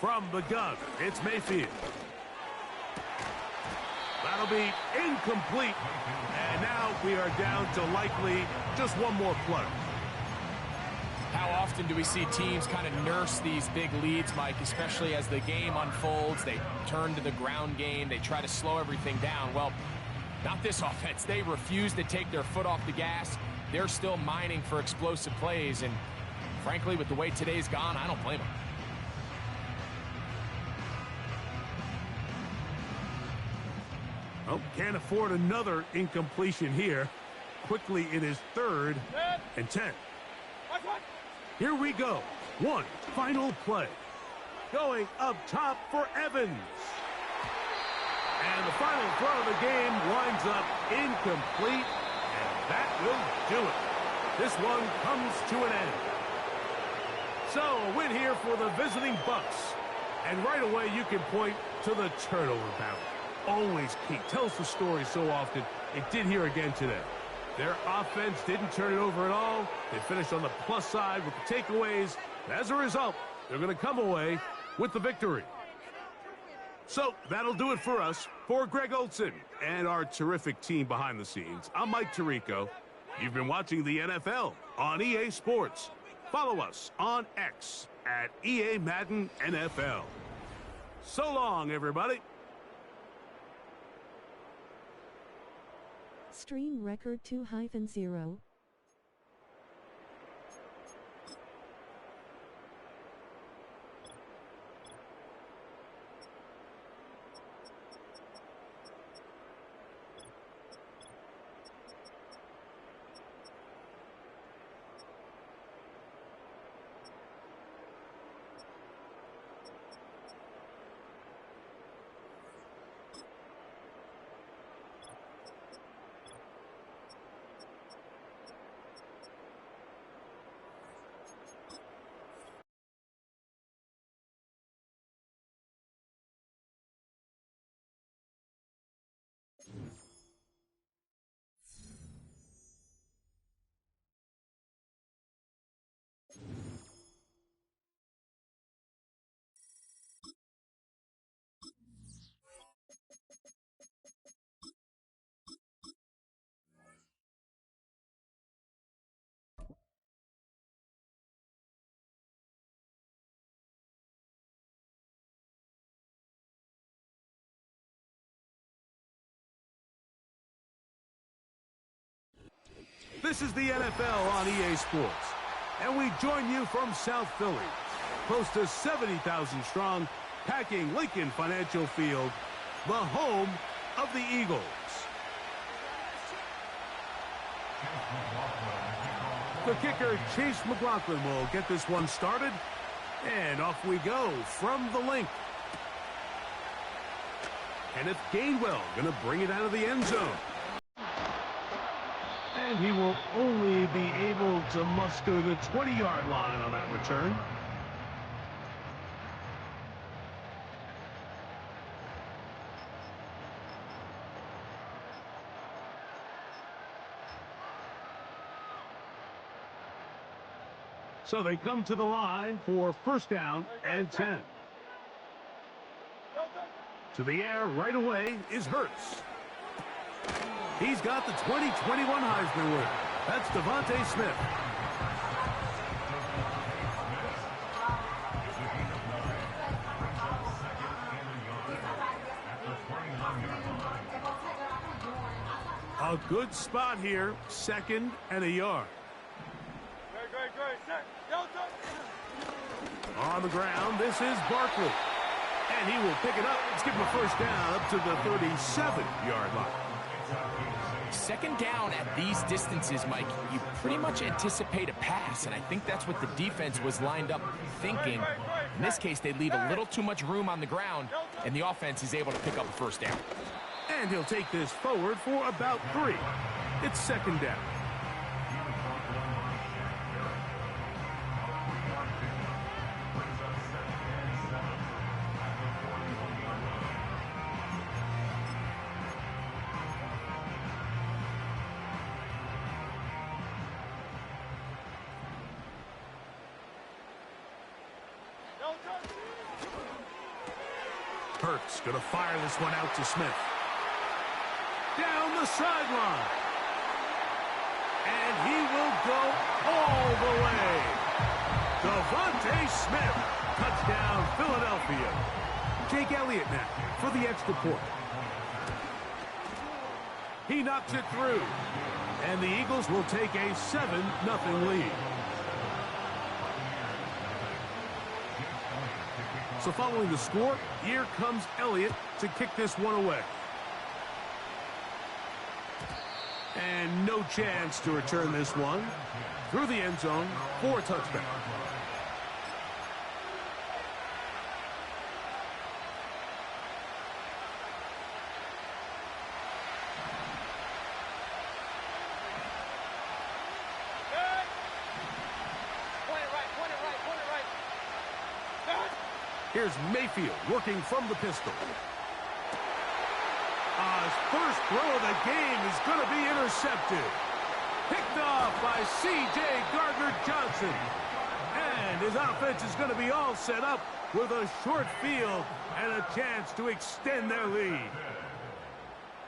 From the gun, it's Mayfield. That'll be incomplete. And now we are down to likely just one more play. How often do we see teams kind of nurse these big leads, Mike, especially as the game unfolds? They turn to the ground game. They try to slow everything down. Well, not this offense. They refuse to take their foot off the gas. They're still mining for explosive plays. And frankly, with the way today's gone, I don't blame them. Oh, can't afford another incompletion here. Quickly, it is 3rd and 10. Here we go. One final play. Going up top for Evans. And the final throw of the game winds up incomplete. And that will do it. This one comes to an end. So, a win here for the visiting Bucs. And right away, you can point to the turnover battle. Always key. Tells the story so often. It did here again today. Their offense didn't turn it over at all. They finished on the plus side with the takeaways. As a result, they're going to come away with the victory. So that'll do it for us. For Greg Olson and our terrific team behind the scenes, I'm Mike Tirico. You've been watching the NFL on EA Sports. Follow us on X at EA Madden NFL. So long, everybody. Stream record 2-0. This is the NFL on EA Sports, and we join you from South Philly, close to 70,000 strong, packing Lincoln Financial Field, the home of the Eagles. The kicker, Chase McLaughlin, will get this one started, and off we go from the link. Kenneth Gainwell going to bring it out of the end zone. And he will only be able to muster the 20-yard line on that return. So they come to the line for first down and 10. To the air right away is Hurts. He's got the 2021 Heisman winner. That's Devontae Smith. A good spot here, 2nd and a yard. On the ground, this is Barkley. And he will pick it up. Let's give him a first down up to the 37-yard line. 2nd down at these distances, Mike, you pretty much anticipate a pass, and I think that's what the defense was lined up thinking. In this case, they leave a little too much room on the ground, and the offense is able to pick up a first down. And he'll take this forward for about 3. It's 2nd down. Hurts going to fire this one out to Smith. Down the sideline. And he will go all the way. Devontae Smith. Touchdown, Philadelphia. Jake Elliott now for the extra point. He knocks it through. And the Eagles will take a 7-0 lead. So following the score, here comes Elliott to kick this one away. And no chance to return this one through the end zone for a touchdown. Here's Mayfield working from the pistol. His first throw of the game is going to be intercepted. Picked off by C.J. Gardner-Johnson. And his offense is going to be all set up with a short field and a chance to extend their lead.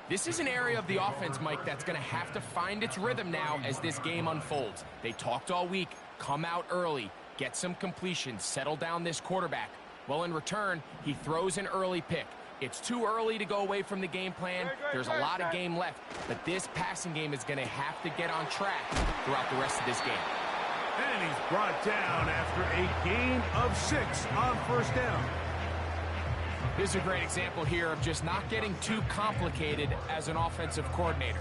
This is an area of the offense, Mike, that's going to have to find its rhythm now as this game unfolds. They talked all week, come out early, get some completions, settle down this quarterback. Well, in return, he throws an early pick. It's too early to go away from the game plan. There's a lot of game left, but this passing game is going to have to get on track throughout the rest of this game. And he's brought down after a gain of 6 on first down. This is a great example here of just not getting too complicated as an offensive coordinator.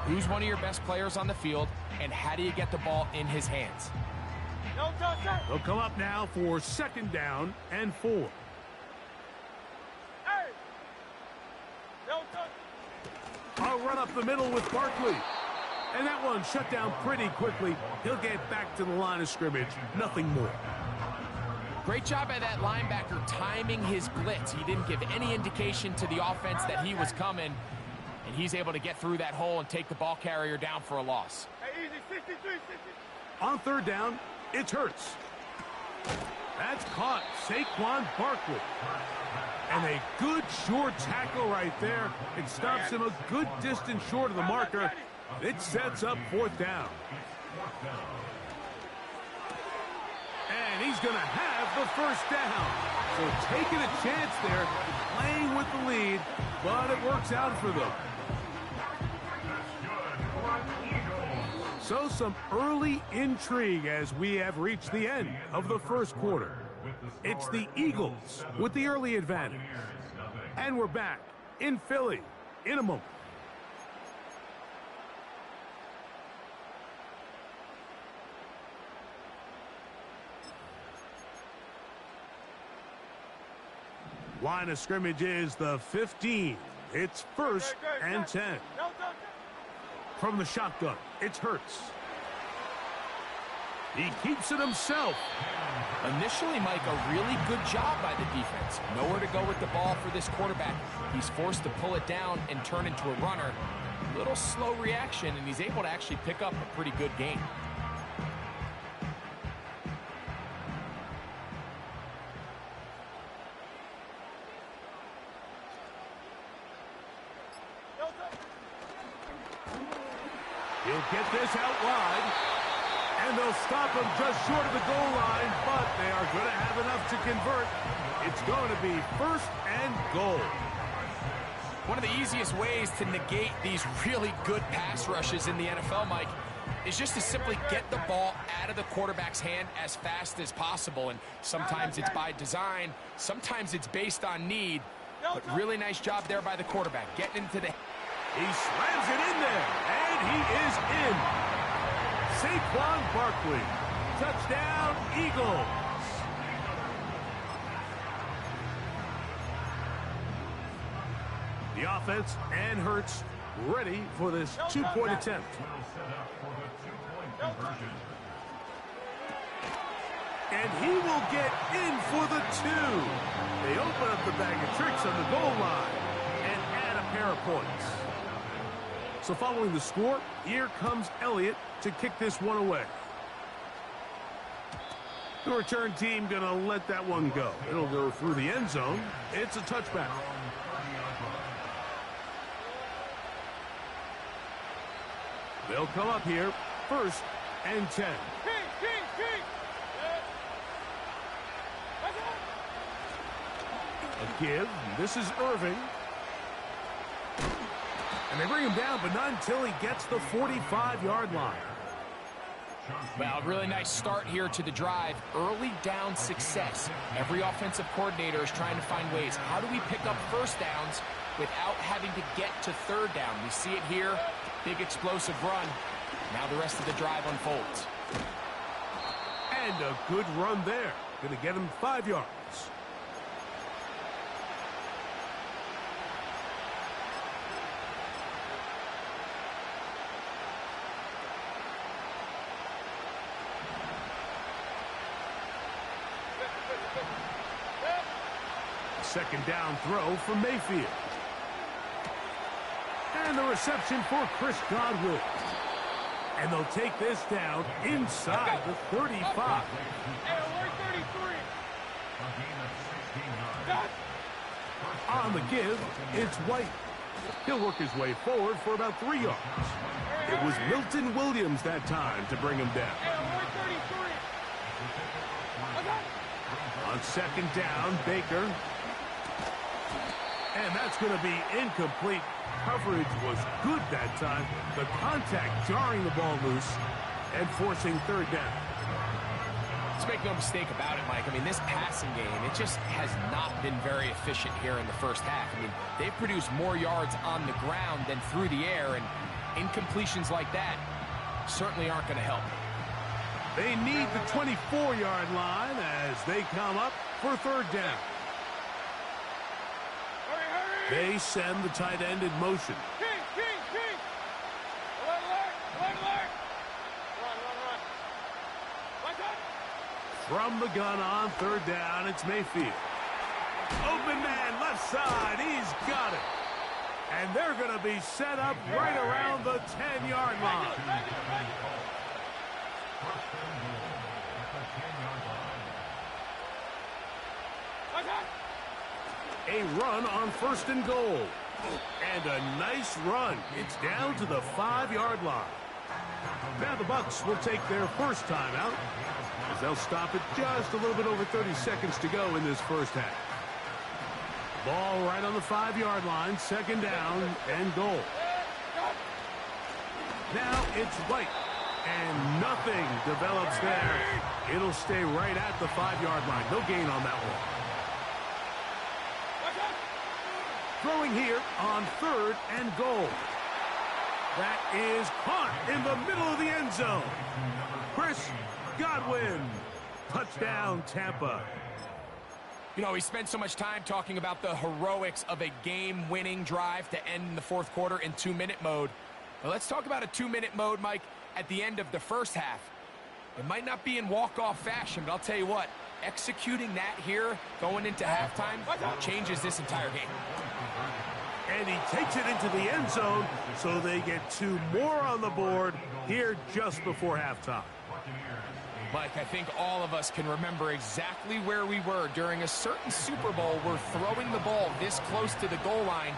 Who's one of your best players on the field, and how do you get the ball in his hands? They'll come up now for 2nd down and 4. I'll run up the middle with Barkley. And that one shut down pretty quickly. He'll get back to the line of scrimmage. Nothing more. Great job by that linebacker timing his blitz. He didn't give any indication to the offense that he was coming. And he's able to get through that hole and take the ball carrier down for a loss. On 3rd down, it's Hurts. That's caught. Saquon Barkley. And a good short tackle right there. It stops him a good distance short of the marker. It sets up 4th down. And he's going to have the 1st down. So taking a chance there, playing with the lead, but it works out for them. So some early intrigue as we have reached the end of the 1st quarter. It's the Eagles with the early advantage. And we're back in Philly in a moment. Line of scrimmage is the 15. It's 1st and 10. From the shotgun, it's Hurts. He keeps it himself. Initially, Mike, a really good job by the defense. Nowhere to go with the ball for this quarterback. He's forced to pull it down and turn into a runner. Little slow reaction, and he's able to actually pick up a pretty good gain. He'll get this out wide. And they'll stop him just short of the goal line, but they are going to have enough to convert. It's going to be 1st and goal. One of the easiest ways to negate these really good pass rushes in the NFL, Mike, is just to simply get the ball out of the quarterback's hand as fast as possible. And sometimes it's by design, sometimes it's based on need. But really nice job there by the quarterback, getting into the... He slams it in there, and he is in. Saquon Barkley. Touchdown, Eagles. The offense and Hurts ready for this 2-point attempt. And he will get in for the 2. They open up the bag of tricks on the goal line and add a pair of points. So following the score, here comes Elliott to kick this one away. The return team going to let that one go. It'll go through the end zone. It's a touchback. They'll come up here, 1st and 10. A give. This is Irving. And they bring him down, but not until he gets the 45-yard line. Well, really nice start here to the drive. Early down success. Every offensive coordinator is trying to find ways. How do we pick up 1st downs without having to get to 3rd down? We see it here. Big explosive run. Now the rest of the drive unfolds. And a good run there. Going to get him 5 yards. Second down throw for Mayfield. And the reception for Chris Godwin. And they'll take this down inside the 35. Hey, alert 33. Got. On the give, it's White. He'll work his way forward for about 3 yards. It was Milton Williams that time to bring him down. Hey, alert 33. On second down, Baker. And that's going to be incomplete. Coverage was good that time. The contact jarring the ball loose and forcing third down. Let's make no mistake about it, Mike. I mean, this passing game, it just has not been very efficient here in the first half. I mean, they've produced more yards on the ground than through the air, and incompletions like that certainly aren't going to help. They need the 24-yard line as they come up for third down. They send the tight end in motion. King. Alert. Run. Watch out. From the gun on third down, it's Mayfield. Open man, left side, he's got it. And they're going to be set up right around the 10-yard line. Watch out. A run on first and goal. And a nice run. It's down to the 5-yard line. Now the Bucs will take their first timeout as they'll stop it just a little bit over 30 seconds to go in this first half. Ball right on the 5-yard line, second down and goal. Now it's White, and nothing develops there. It'll stay right at the 5-yard line. No gain on that one. Throwing here on third and goal. That is caught in the middle of the end zone. Chris Godwin. Touchdown, Tampa. You know, we spent so much time talking about the heroics of a game-winning drive to end in the fourth quarter in 2-minute mode. Well, let's talk about a 2-minute mode, Mike, at the end of the first half. It might not be in walk-off fashion, but I'll tell you what, executing that here going into halftime changes this entire game. And he takes it into the end zone, so they get 2 more on the board here just before halftime. Mike, I think all of us can remember exactly where we were during a certain Super Bowl where throwing the ball this close to the goal line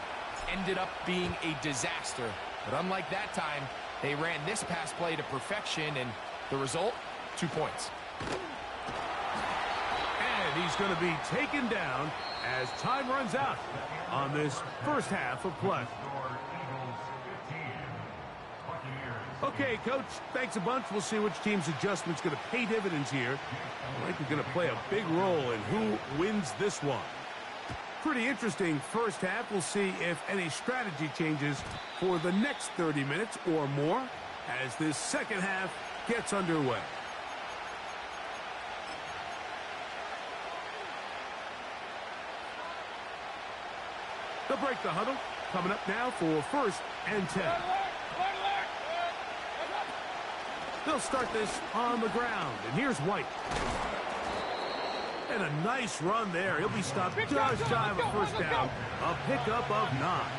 ended up being a disaster. But unlike that time, they ran this pass play to perfection, and the result, 2 points. And he's going to be taken down as time runs out on this first half of play. Okay, Coach, thanks a bunch. We'll see which team's adjustment's going to pay dividends here. I think they're going to play a big role in who wins this one. Pretty interesting first half. We'll see if any strategy changes for the next 30 minutes or more as this second half gets underway. They'll break the huddle. Coming up now for first and 10. They'll start this on the ground, and here's White. And a nice run there. He'll be stopped just shy of a first down. A pickup of 9.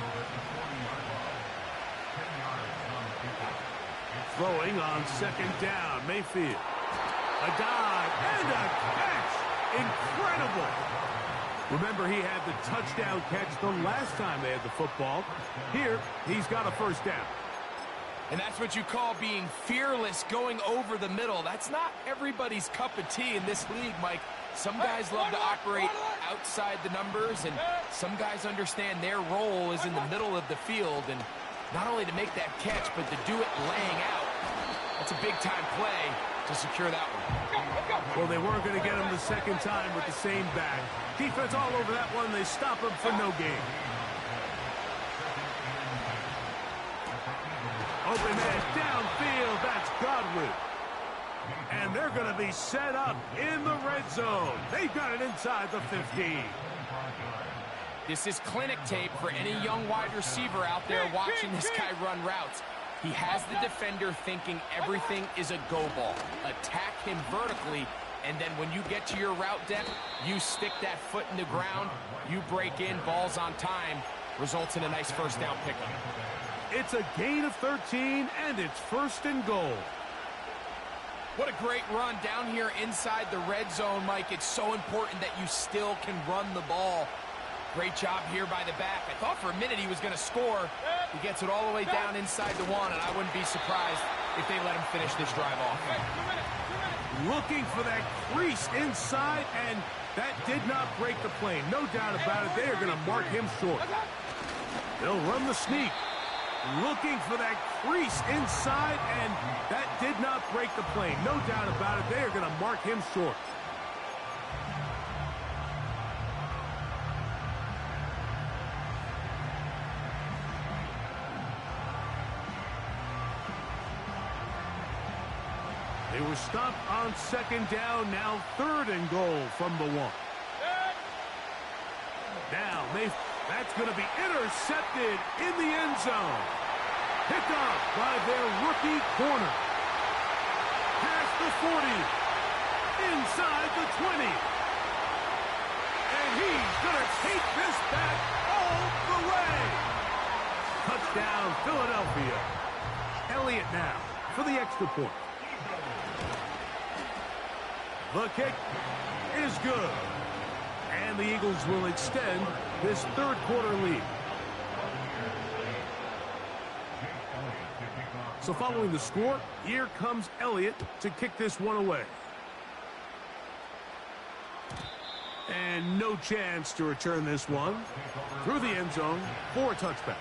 Throwing on second down, Mayfield. A dive and a catch. Incredible. Remember, he had the touchdown catch the last time they had the football. Here, he's got a first down. And that's what you call being fearless, going over the middle. That's not everybody's cup of tea in this league, Mike. Some guys love to operate outside the numbers, and some guys understand their role is in the middle of the field, and not only to make that catch, but to do it laying out. That's a big-time play to secure that one. Well, they weren't going to get him the second time with the same back. Defense all over that one. They stop him for no gain. Open man downfield. That's Godwin. And they're going to be set up in the red zone. They've got it inside the 15. This is clinic tape for any young wide receiver out there watching this guy run routes. He has the defender thinking everything is a go ball. Attack him vertically, and then when you get to your route depth, you stick that foot in the ground, you break in, balls on time, results in a nice first down pickup. It's a gain of 13, and it's 1st and goal. What a great run down here inside the red zone, Mike. It's so important that you still can run the ball. Great job here by the back. I thought for a minute he was going to score. He gets it all the way down inside the 1, and I wouldn't be surprised if they let him finish this drive off. Looking for that crease inside, and that did not break the plane. No doubt about it. They are going to mark him short. They'll run the sneak. Looking for that crease inside, and that did not break the plane. No doubt about it. They are going to mark him short. They were stopped on 2nd down, now 3rd and goal from the 1. Now, that's going to be intercepted in the end zone. Picked up by their rookie corner. Past the 40. Inside the 20. And he's going to take this back all the way. Touchdown, Philadelphia. Elliott now for the extra point. The kick is good. And the Eagles will extend this 3rd quarter lead. So following the score, here comes Elliott to kick this one away. And no chance to return this one through the end zone for a touchback.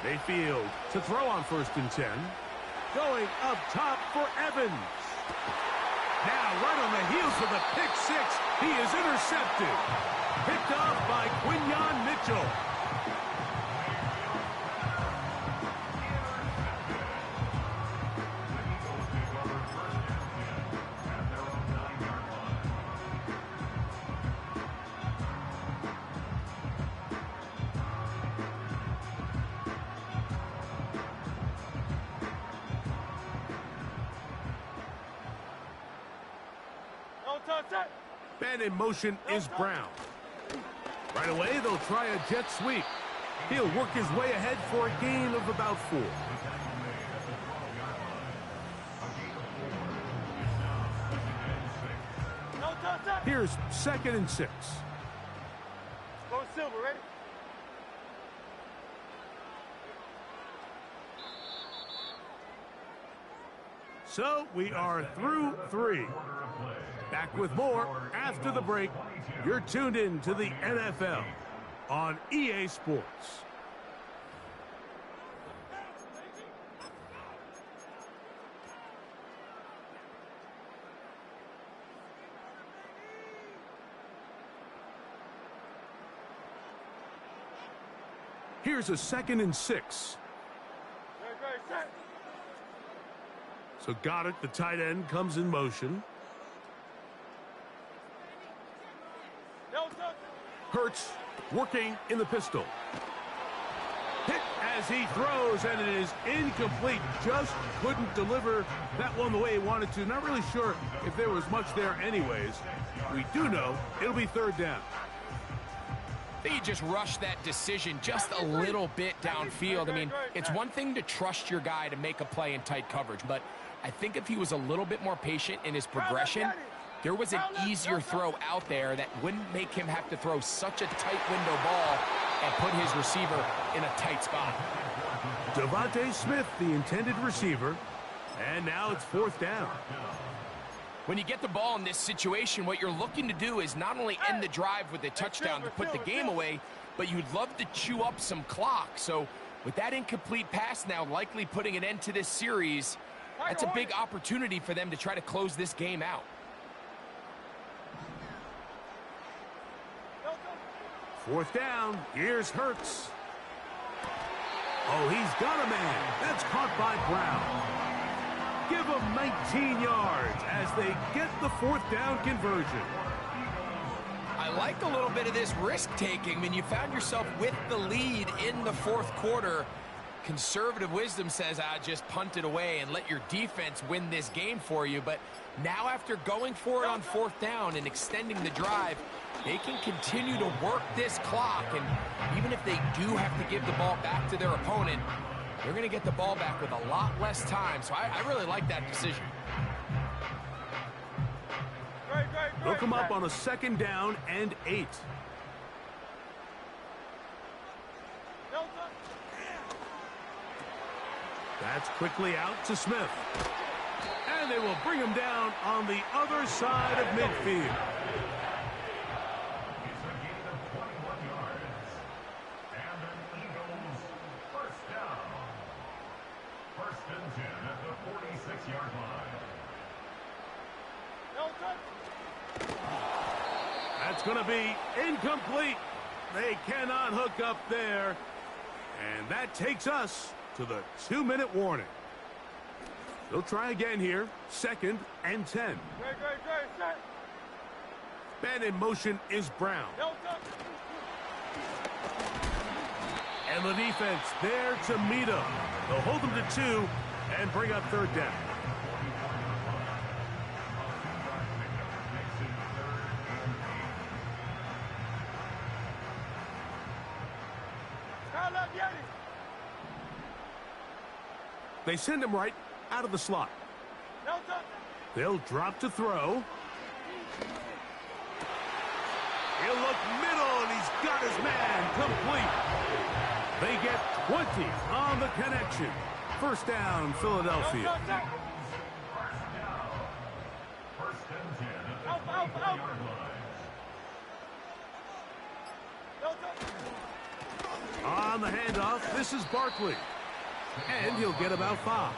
Mayfield to throw on 1st and 10. Going up top for Evans. Now right on the heels of the pick 6, he is intercepted. Picked off by Quinyon Mitchell. Man in motion is Brown. Right away, they'll try a jet sweep. He'll work his way ahead for a gain of about 4. Here's 2nd and 6. Go Silver, ready? So we are through 3. Back with more after the break. You're tuned in to the NFL on EA Sports. Here's a 2nd and 6. So got it. The tight end comes in motion. Hurts working in the pistol. Hit as he throws, and it is incomplete. Just couldn't deliver that one the way he wanted to. Not really sure if there was much there anyways. We do know it'll be 3rd down. I think he just rushed that decision just a little bit downfield. I mean, it's one thing to trust your guy to make a play in tight coverage, but I think if he was a little bit more patient in his progression, there was an easier throw out there that wouldn't make him have to throw such a tight window ball and put his receiver in a tight spot. Devontae Smith, the intended receiver, and now it's 4th down. When you get the ball in this situation, what you're looking to do is not only end the drive with a touchdown to put the game away, but you'd love to chew up some clock. So with that incomplete pass now likely putting an end to this series, that's a big opportunity for them to try to close this game out. 4th down. Here's Hurts. Oh, he's got a man. That's caught by Brown. give them 19 yards as they get the 4th down conversion. I like a little bit of this risk-taking. When you found yourself with the lead in the 4th quarter, conservative wisdom says, just punt it away and let your defense win this game for you. But now after going for it on 4th down and extending the drive, they can continue to work this clock. And even if they do have to give the ball back to their opponent, they're going to get the ball back with a lot less time. So I really like that decision. They'll come up on a 2nd down and 8. That's quickly out to Smith. And they will bring him down on the other side of midfield. It's a gain of 21 yards. And an Eagles 1st down. 1st and 10 at the 46-yard line. That's going to be incomplete. They cannot hook up there. And that takes us to the 2-minute warning. They'll try again here. 2nd and 10. Man in motion is Brown. And the defense there to meet him. They'll hold him to 2 and bring up 3rd down. They send him right out of the slot. They'll drop to throw. He'll look middle, and he's got his man complete. They get 20 on the connection. 1st down, Philadelphia. 1st and 10 at the 50-yard line. On the handoff, this is Barkley. And he'll get about 5.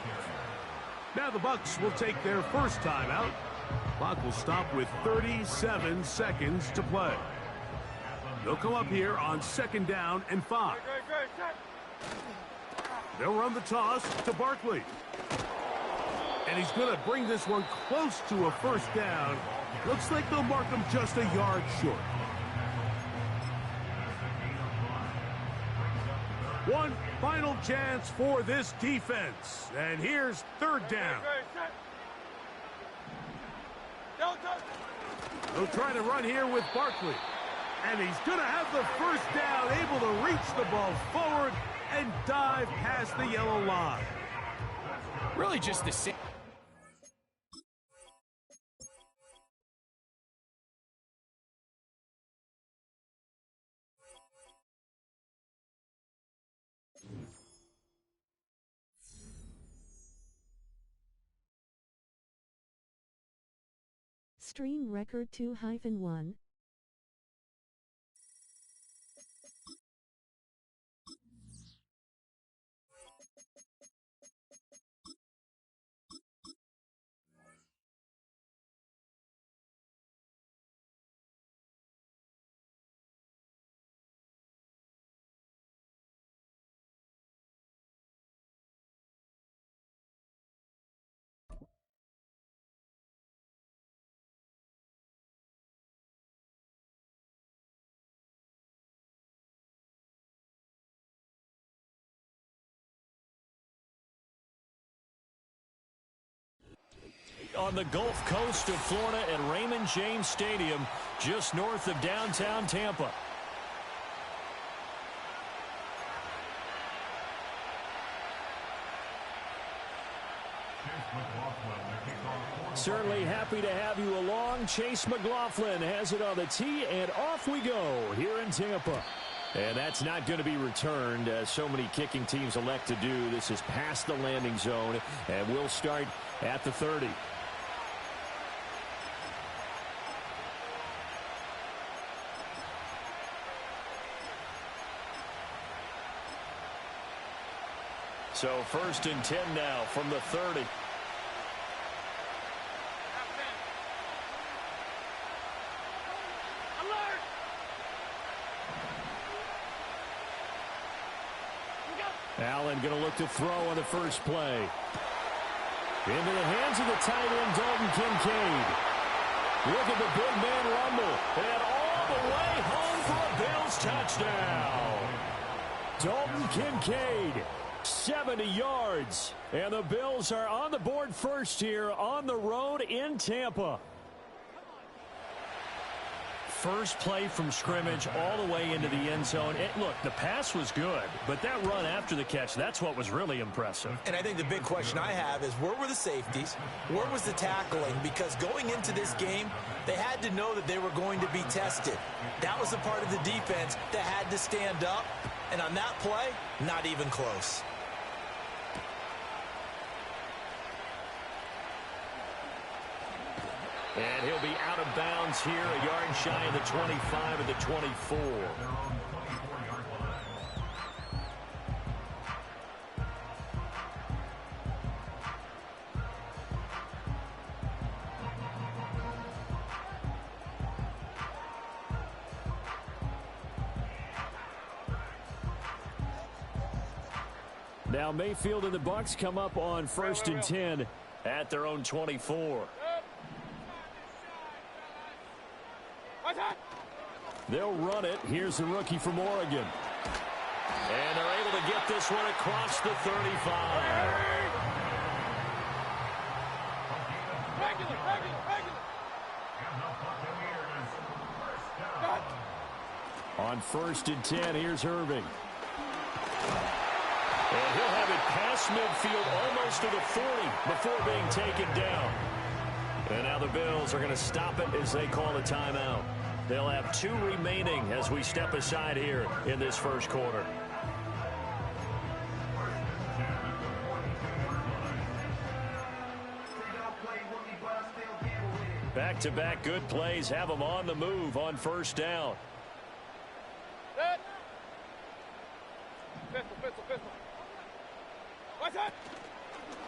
Now the Bucs will take their 1st timeout. Clock will stop with 37 seconds to play. They'll come up here on 2nd down and 5. They'll run the toss to Barkley. And he's going to bring this one close to a 1st down. Looks like they'll mark him just a yard short. One final chance for this defense. And here's 3rd down. They'll try to run here with Barkley. And he's going to have the 1st down, able to reach the ball forward and dive past the yellow line. Really just the same. Stream record 2-1. On the Gulf Coast of Florida at Raymond James Stadium, just north of downtown Tampa. Certainly happy to have you along. Chase McLaughlin has it on the tee, and off we go here in Tampa. And that's not going to be returned, as so many kicking teams elect to do. This is past the landing zone, and we'll start at the 30. So 1st and 10 now from the 30. Allen going to look to throw on the first play. Into the hands of the tight end, Dalton Kincaid. Look at the big man rumble. And all the way home for a Bills touchdown. Dalton Kincaid, 70 yards. And the Bills are on the board first here on the road in Tampa. First play from scrimmage all the way into the end zone. Look, the pass was good, but that run after the catch, that's what was really impressive. And I think the big question I have is, where were the safeties? Where was the tackling? Because going into this game, they had to know that they were going to be tested. That was the part of the defense that had to stand up. And on that play, not even close. And he'll be out of bounds here, a yard shy of the 25 of the 24. Now Mayfield and the Bucs come up on 1st and 10 at their own 24. They'll run it. Here's the rookie from Oregon. And they're able to get this one across the 35. On 1st and 10, here's Irving. And he'll have it past midfield almost to the 40 before being taken down. And now the Bills are going to stop it as they call a timeout. They'll have 2 remaining as we step aside here in this first quarter. Back-to-back good plays have them on the move on 1st down.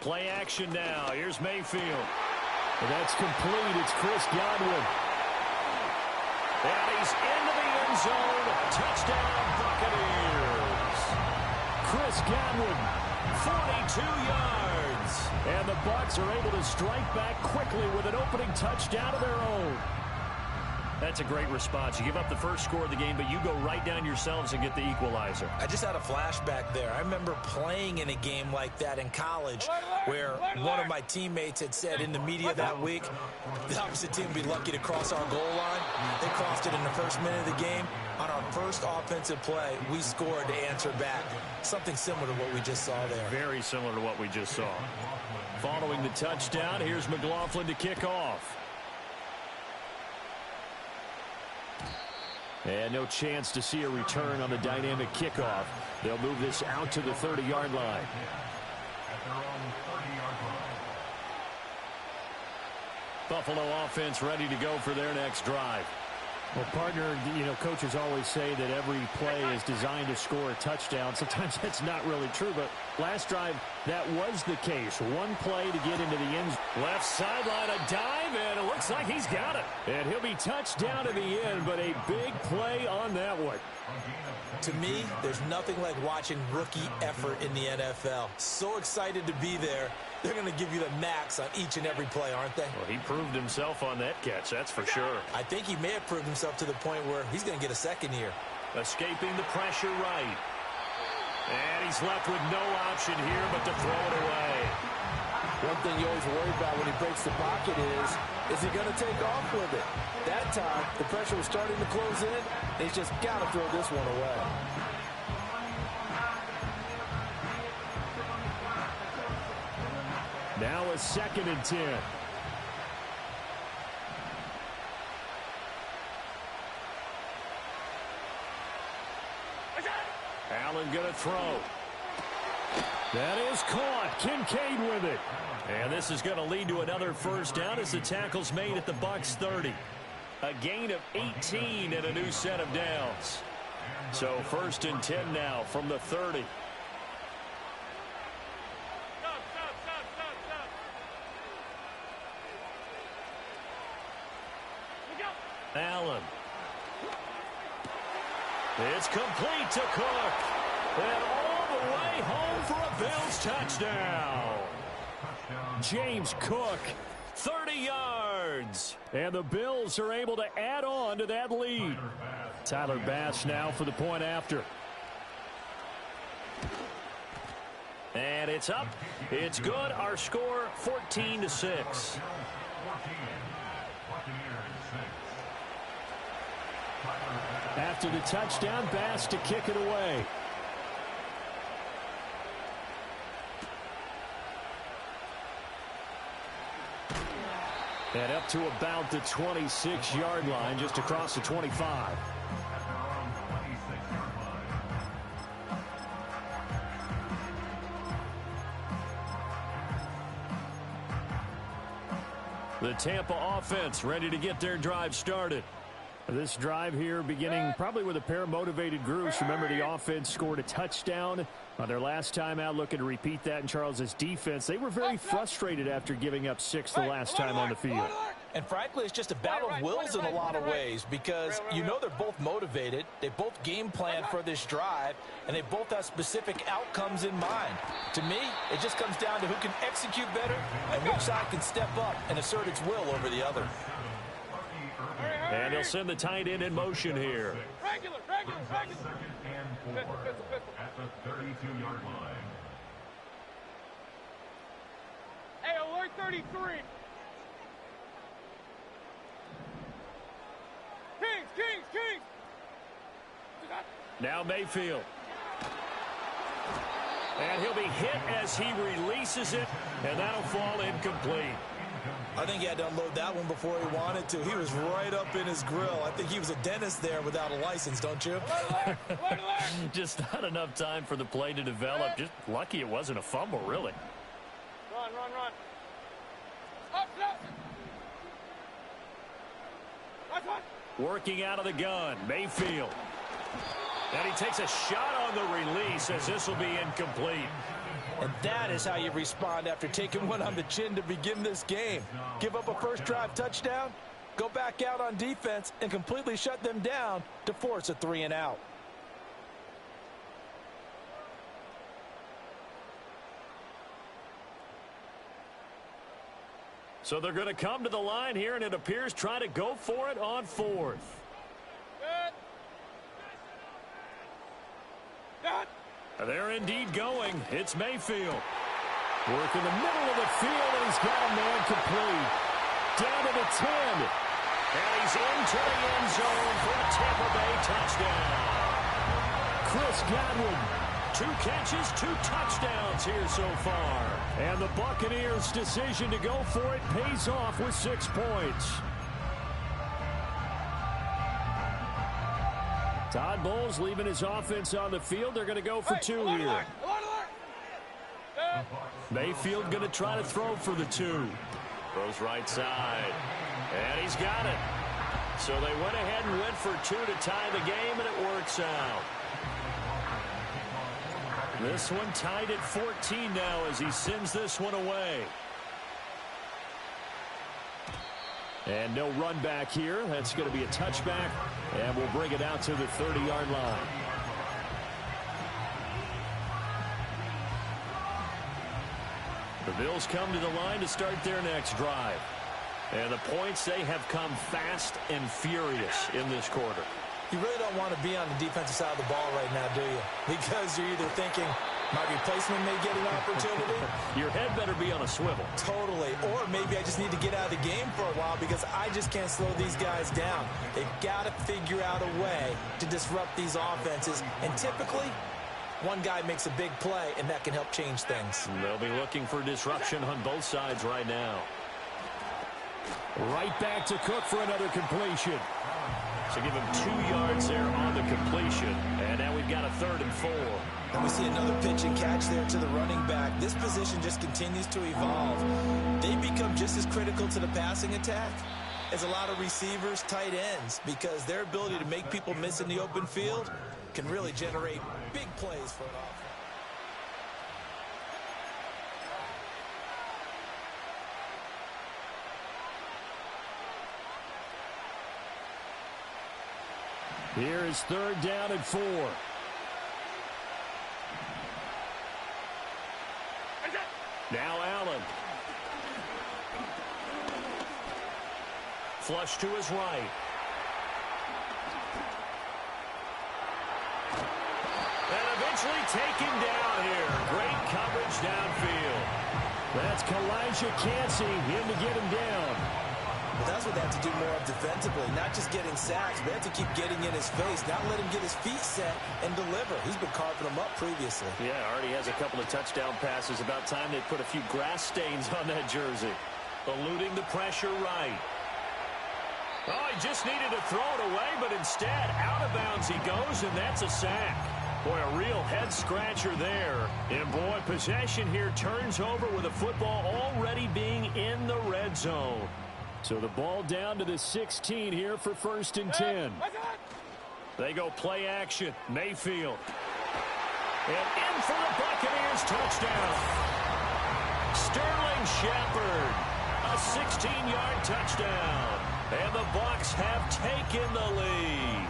Play action now. Here's Mayfield. And that's complete. It's Chris Godwin. And he's into the end zone. Touchdown, Buccaneers. Chris Godwin, 42 yards. And the Bucs are able to strike back quickly with an opening touchdown of their own. That's a great response. You give up the first score of the game, but you go right down yourselves and get the equalizer. I just had a flashback there. I remember playing in a game like that in college where one of my teammates had said in the media that week, the opposite team would be lucky to cross our goal line. They crossed it in the first minute of the game. On our first offensive play, we scored to answer back. Something similar to what we just saw there. Very similar to what we just saw. Following the touchdown, here's McLaughlin to kick off. And no chance to see a return on the dynamic kickoff. They'll move this out to the 30-yard line. Buffalo offense ready to go for their next drive. Well, partner, coaches always say that every play is designed to score a touchdown. Sometimes that's not really true, but last drive, that was the case. One play to get into the end zone. Left sideline, a dive, and it looks like he's got it. And he'll be touched down in the end, but a big play on that one. To me, there's nothing like watching rookie effort in the NFL. So excited to be there. They're going to give you the max on each and every play, aren't they? Well, he proved himself on that catch, that's for sure. I think he may have proved himself to the point where he's going to get a second here. Escaping the pressure right. And he's left with no option here but to throw it away. One thing you always worry about when he breaks the pocket is he going to take off with it? That time, the pressure was starting to close in, and he's just got to throw this one away. Now a 2nd and 10. Allen going to throw. That is caught. Kincaid with it. And this is going to lead to another first down as the tackle's made at the Bucs 30. A gain of 18 and a new set of downs. So 1st and 10 now from the 30. Allen. It's complete to Cook. And all the way home for a Bills touchdown. James Cook, 30 yards. And the Bills are able to add on to that lead. Tyler Bass now for the point after. And it's up. It's good. Our score, 14-6. After the touchdown, Bass to kick it away. And up to about the 26-yard line, just across the 25. The Tampa offense ready to get their drive started. This drive here beginning probably with a pair of motivated groups. Remember, the offense scored a touchdown on their last time out, looking to repeat that in Charles's defense. They were very frustrated after giving up 6 the last time on the field. And frankly, it's just a battle of wills in a lot of ways because you know they're both motivated. They both game plan for this drive, and they both have specific outcomes in mind. To me, it just comes down to who can execute better and which side can step up and assert its will over the other. And he'll send the tight end in motion here. Regular. Second and 4 at the 32-yard line. Hey, alert 33. Kings. Now Mayfield. And he'll be hit as he releases it, and that'll fall incomplete. I think he had to unload that one before he wanted to. He was right up in his grill. I think he was a dentist there without a license, don't you? Just not enough time for the play to develop. Just lucky it wasn't a fumble, really. Run. Up. Working out of the gun, Mayfield. And he takes a shot on the release as this will be incomplete. And that is how you respond after taking one on the chin to begin this game. Give up a first drive touchdown, go back out on defense, and completely shut them down to force a 3-and-out. So they're going to come to the line here, and it appears trying to go for it on 4th. They're indeed going. It's Mayfield. Work in the middle of the field, and he's got a man complete. Down to the 10. And he's into the end zone for a Tampa Bay touchdown. Chris Godwin, 2 catches, 2 touchdowns here so far. And the Buccaneers' decision to go for it pays off with 6 points. Todd Bowles leaving his offense on the field. They're going to go for 2 here. Mayfield going to try to throw for the 2. Throws right side. And he's got it. So they went ahead and went for 2 to tie the game, and it works out. This one tied at 14 now as he sends this one away. And no run back here. That's going to be a touchback, and we'll bring it out to the 30-yard line. The Bills come to the line to start their next drive. And the points, they have come fast and furious in this quarter. You really don't want to be on the defensive side of the ball right now, do you? Because you're either thinking, my replacement may get an opportunity. Your head better be on a swivel. Totally. Or maybe I just need to get out of the game for a while because I just can't slow these guys down. They've got to figure out a way to disrupt these offenses. And typically, one guy makes a big play, and that can help change things. And they'll be looking for disruption on both sides right now. Right back to Cook for another completion. So give him 2 yards there on the completion. And now we've got a 3rd and 4. And we see another pitch and catch there to the running back. This position just continues to evolve. They become just as critical to the passing attack as a lot of receivers, tight ends, because their ability to make people miss in the open field can really generate big plays for an offense. Here is 3rd down and 4. Now Allen. flush to his right. And eventually taken down here. Great coverage downfield. That's Kalijah Cansey in to get him down. Well, that's what they have to do more of defensively. Not just getting sacks, but they have to keep getting in his face. Not let him get his feet set and deliver. He's been carving them up previously. Yeah, already has a couple of touchdown passes. About time they put a few grass stains on that jersey. Eluding the pressure right. Oh, he just needed to throw it away, but instead, out of bounds he goes, and that's a sack. Boy, a real head-scratcher there. And, boy, possession here turns over with the football already being in the red zone. So the ball down to the 16 here for 1st and 10. They go play action. Mayfield. And in for the Buccaneers touchdown. Sterling Shepard. A 16-yard touchdown. And the Bucs have taken the lead.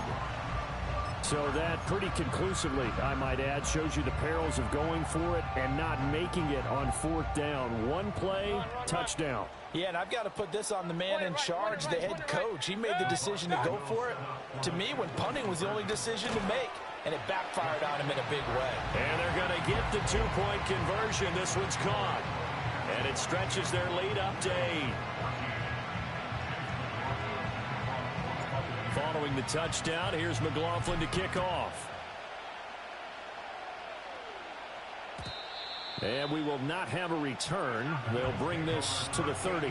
So that pretty conclusively, I might add, shows you the perils of going for it and not making it on 4th down. One play, touchdown. Yeah, and I've got to put this on the man in charge, the head coach. He made the decision to go for it. To me, when punting was the only decision to make, and it backfired on him in a big way. And they're going to get the 2-point conversion. This one's caught. And it stretches their lead up to 8. Following the touchdown, here's McLaughlin to kick off. And we will not have a return. They'll bring this to the 30.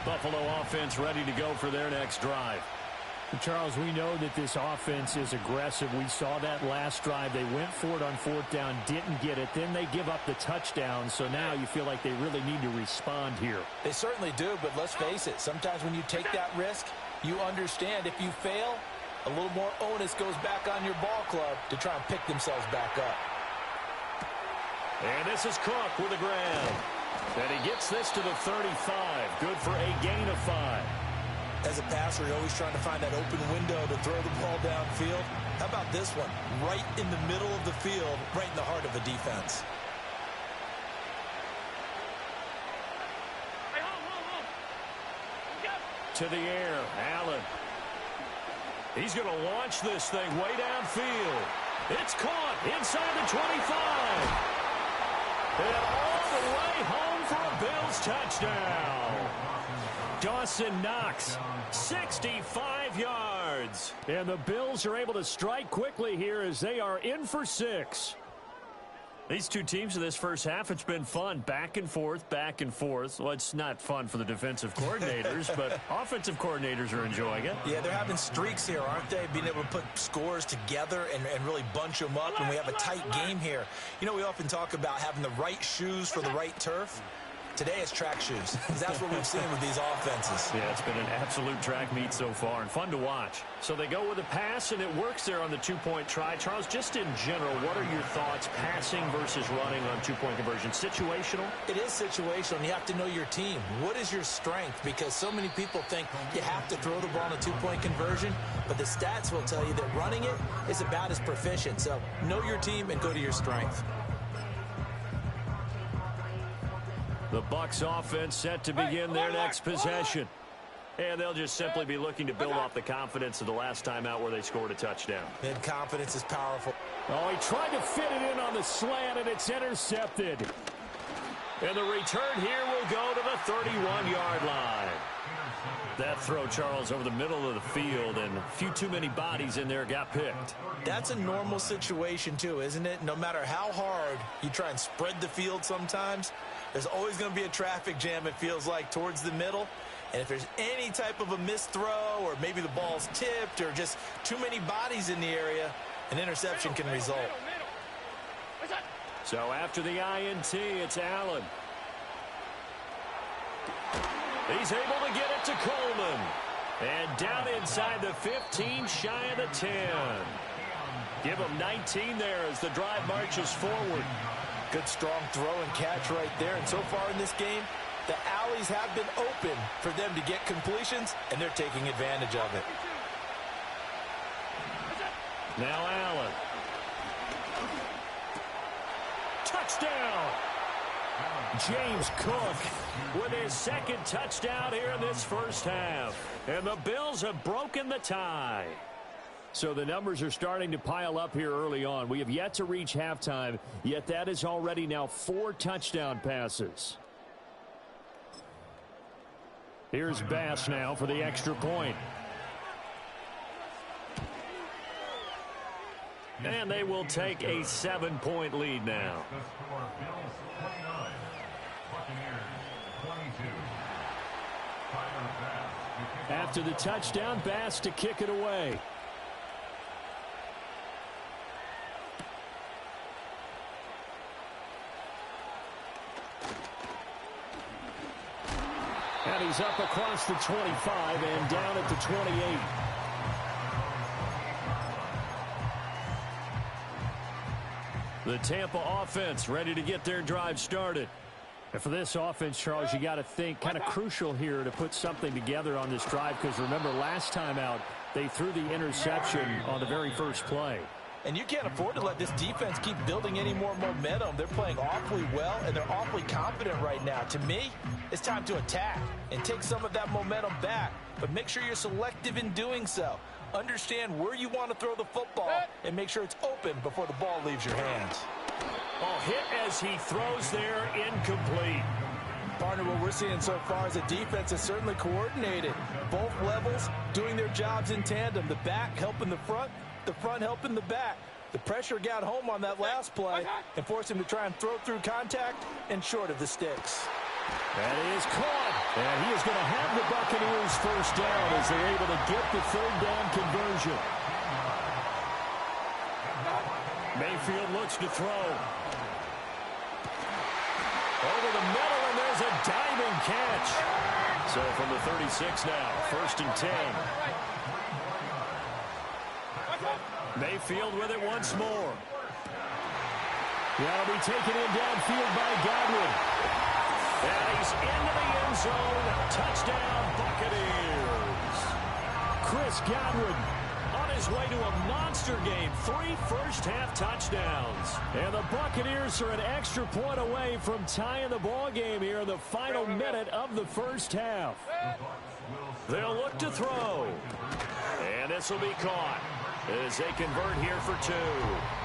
Buffalo offense ready to go for their next drive. Charles, we know that this offense is aggressive. We saw that last drive. They went for it on 4th down, didn't get it. Then they give up the touchdown. So now you feel like they really need to respond here. They certainly do, but let's face it. Sometimes when you take that risk, you understand if you fail, a little more onus goes back on your ball club to try and pick themselves back up. And this is Cook with a grab. And he gets this to the 35. Good for a gain of 5. As a passer, you're always trying to find that open window to throw the ball downfield. How about this one? Right in the middle of the field, right in the heart of a defense. To the air, Allen. He's going to launch this thing way downfield. It's caught inside the 25. And all the way home for a Bills touchdown. Dawson Knox, 65 yards. And the Bills are able to strike quickly here as they are in for 6. These two teams in this first half, it's been fun. Back and forth, back and forth. Well, it's not fun for the defensive coordinators, but offensive coordinators are enjoying it. Yeah, they're having streaks here, aren't they? Being able to put scores together and really bunch them up, and we have a tight game here. You know, we often talk about having the right shoes for the right turf. Today it's track shoes, because that's what we've seen with these offenses. Yeah, it's been an absolute track meet so far, and fun to watch. So they go with a pass, and it works there on the 2-point try. Charles, just in general, what are your thoughts passing versus running on 2-point conversion? Situational? It is situational, and you have to know your team. What is your strength? Because so many people think you have to throw the ball on a 2-point conversion, but the stats will tell you that running it is about as proficient. So know your team and go to your strength. The Bucs offense set to begin their next possession. And they'll just simply be looking to build off the confidence of the last time out where they scored a touchdown. And confidence is powerful. Oh, he tried to fit it in on the slant, and it's intercepted. And the return here will go to the 31-yard line. That throw, Charles, over the middle of the field, and a few too many bodies in there got picked. That's a normal situation, too, isn't it? No matter how hard you try and spread the field sometimes, there's always going to be a traffic jam, it feels like, towards the middle. And if there's any type of a missed throw or maybe the ball's tipped or just too many bodies in the area, an interception can result. So after the INT, it's Allen. He's able to get it to Coleman. And down inside the 15, shy of the 10. Give him 19 there as the drive marches forward. Good strong throw and catch right there. And so far in this game, The alleys have been open for them to get completions, and they're taking advantage of it. Now Allen. Touchdown! James Cook with his second touchdown here in this first half. And the Bills have broken the tie. So the numbers are starting to pile up here early on. We have yet to reach halftime, yet that is already now 4 touchdown passes. Here's Bass now for the extra point. And they will take a 7-point lead now. The score, Bills 29, Buccaneers 22. Tyler Bass to kick After the touchdown, Bass to kick it away. And he's up across the 25 and down at the 28. The Tampa offense ready to get their drive started. And for this offense, Charles, you got to think kind of crucial here to put something together on this drive, because remember last time out they threw the interception on the very first play. And you can't afford to let this defense keep building any more momentum. They're playing awfully well, and they're awfully confident right now. To me, it's time to attack and take some of that momentum back, but make sure you're selective in doing so. Understand where you want to throw the football and make sure it's open before the ball leaves your hands. Oh, hit as he throws there, incomplete. Partner, what we're seeing so far is a defense is certainly coordinated. Both levels doing their jobs in tandem. The back helping the front helping the back. The pressure got home on that last play and forced him to try and throw through contact and short of the sticks. That is caught. And he is going to have the Buccaneers first down as they're able to get the third down conversion. Mayfield looks to throw. Over the middle, and there's a diving catch. So from the 36 now, 1st and 10. Mayfield with it once more. That'll be taken in downfield by Godwin. And he's into the end zone. Touchdown, Buccaneers. Chris Godwin on his way to a monster game. 3 first-half touchdowns. And the Buccaneers are an extra point away from tying the ball game here in the final minute of the first half. They'll look to throw. And this will be caught as they convert here for 2.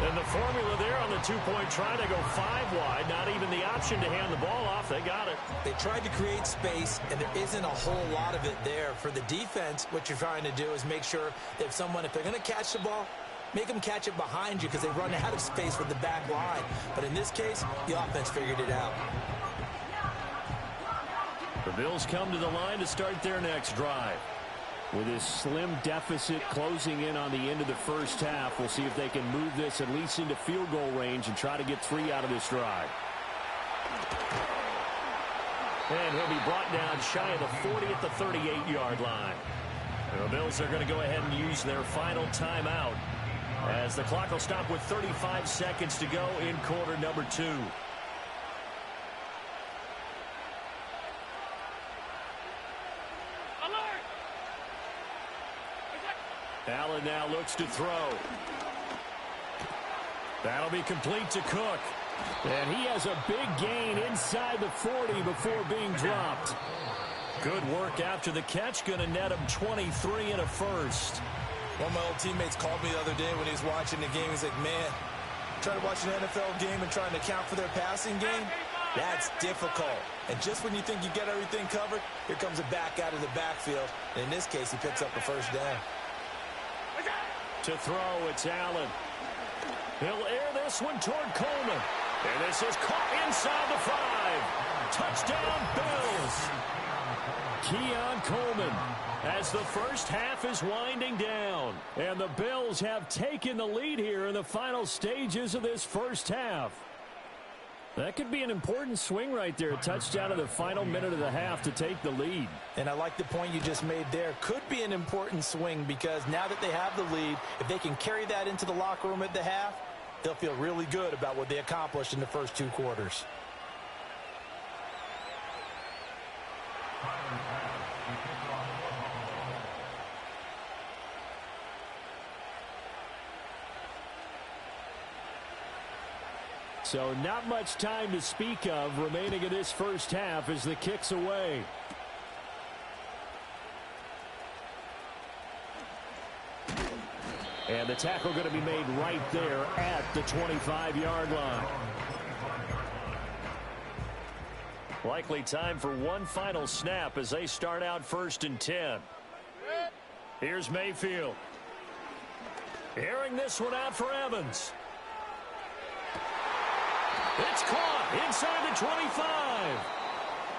And the formula there on the 2-point try to go 5 wide. Not even the option to hand the ball off. They got it. They tried to create space, and there isn't a whole lot of it there. For the defense, what you're trying to do is make sure that if they're going to catch the ball, make them catch it behind you, because they run out of space with the back line. But in this case, the offense figured it out. The Bills come to the line to start their next drive. With this slim deficit closing in on the end of the first half, we'll see if they can move this at least into field goal range and try to get 3 out of this drive. And he'll be brought down shy of the 40 at the 38-yard line. And the Bills are going to go ahead and use their final timeout as the clock will stop with 35 seconds to go in quarter number 2. Allen now looks to throw. That'll be complete to Cook. And he has a big gain inside the 40 before being dropped. Good work after the catch. Going to net him 23 and a first. One of my old teammates called me the other day when he was watching the game. He's like, man, trying to watch an NFL game and trying to account for their passing game, that's difficult. And just when you think you get everything covered, here comes a back out of the backfield. And in this case, he picks up a first down. To throw, it's Allen. He'll air this one toward Coleman. And this is caught inside the 5. Touchdown, Bills. Keon Coleman as the first half is winding down. And the Bills have taken the lead here in the final stages of this first half. That could be an important swing right there. A touchdown in the final minute of the half to take the lead. And I like the point you just made there. Could be an important swing because now that they have the lead, if they can carry that into the locker room at the half, they'll feel really good about what they accomplished in the first 2 quarters. So not much time to speak of remaining in this first half as the kick's away. And the tackle going to be made right there at the 25-yard line. Likely time for one final snap as they start out 1st and 10. Here's Mayfield. Airing this one out for Evans. It's caught inside the 25.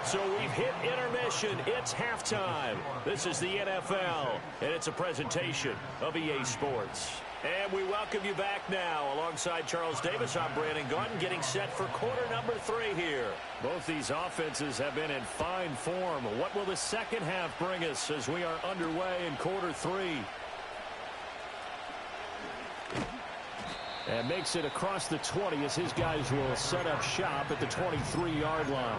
So we've hit intermission. It's halftime. This is the NFL, and it's a presentation of EA Sports. And we welcome you back now. Alongside Charles Davis, I'm Brandon Gaudin, getting set for quarter number 3 here. Both these offenses have been in fine form. What will the second half bring us as we are underway in quarter 3? And makes it across the 20 as his guys will set up shop at the 23-yard line.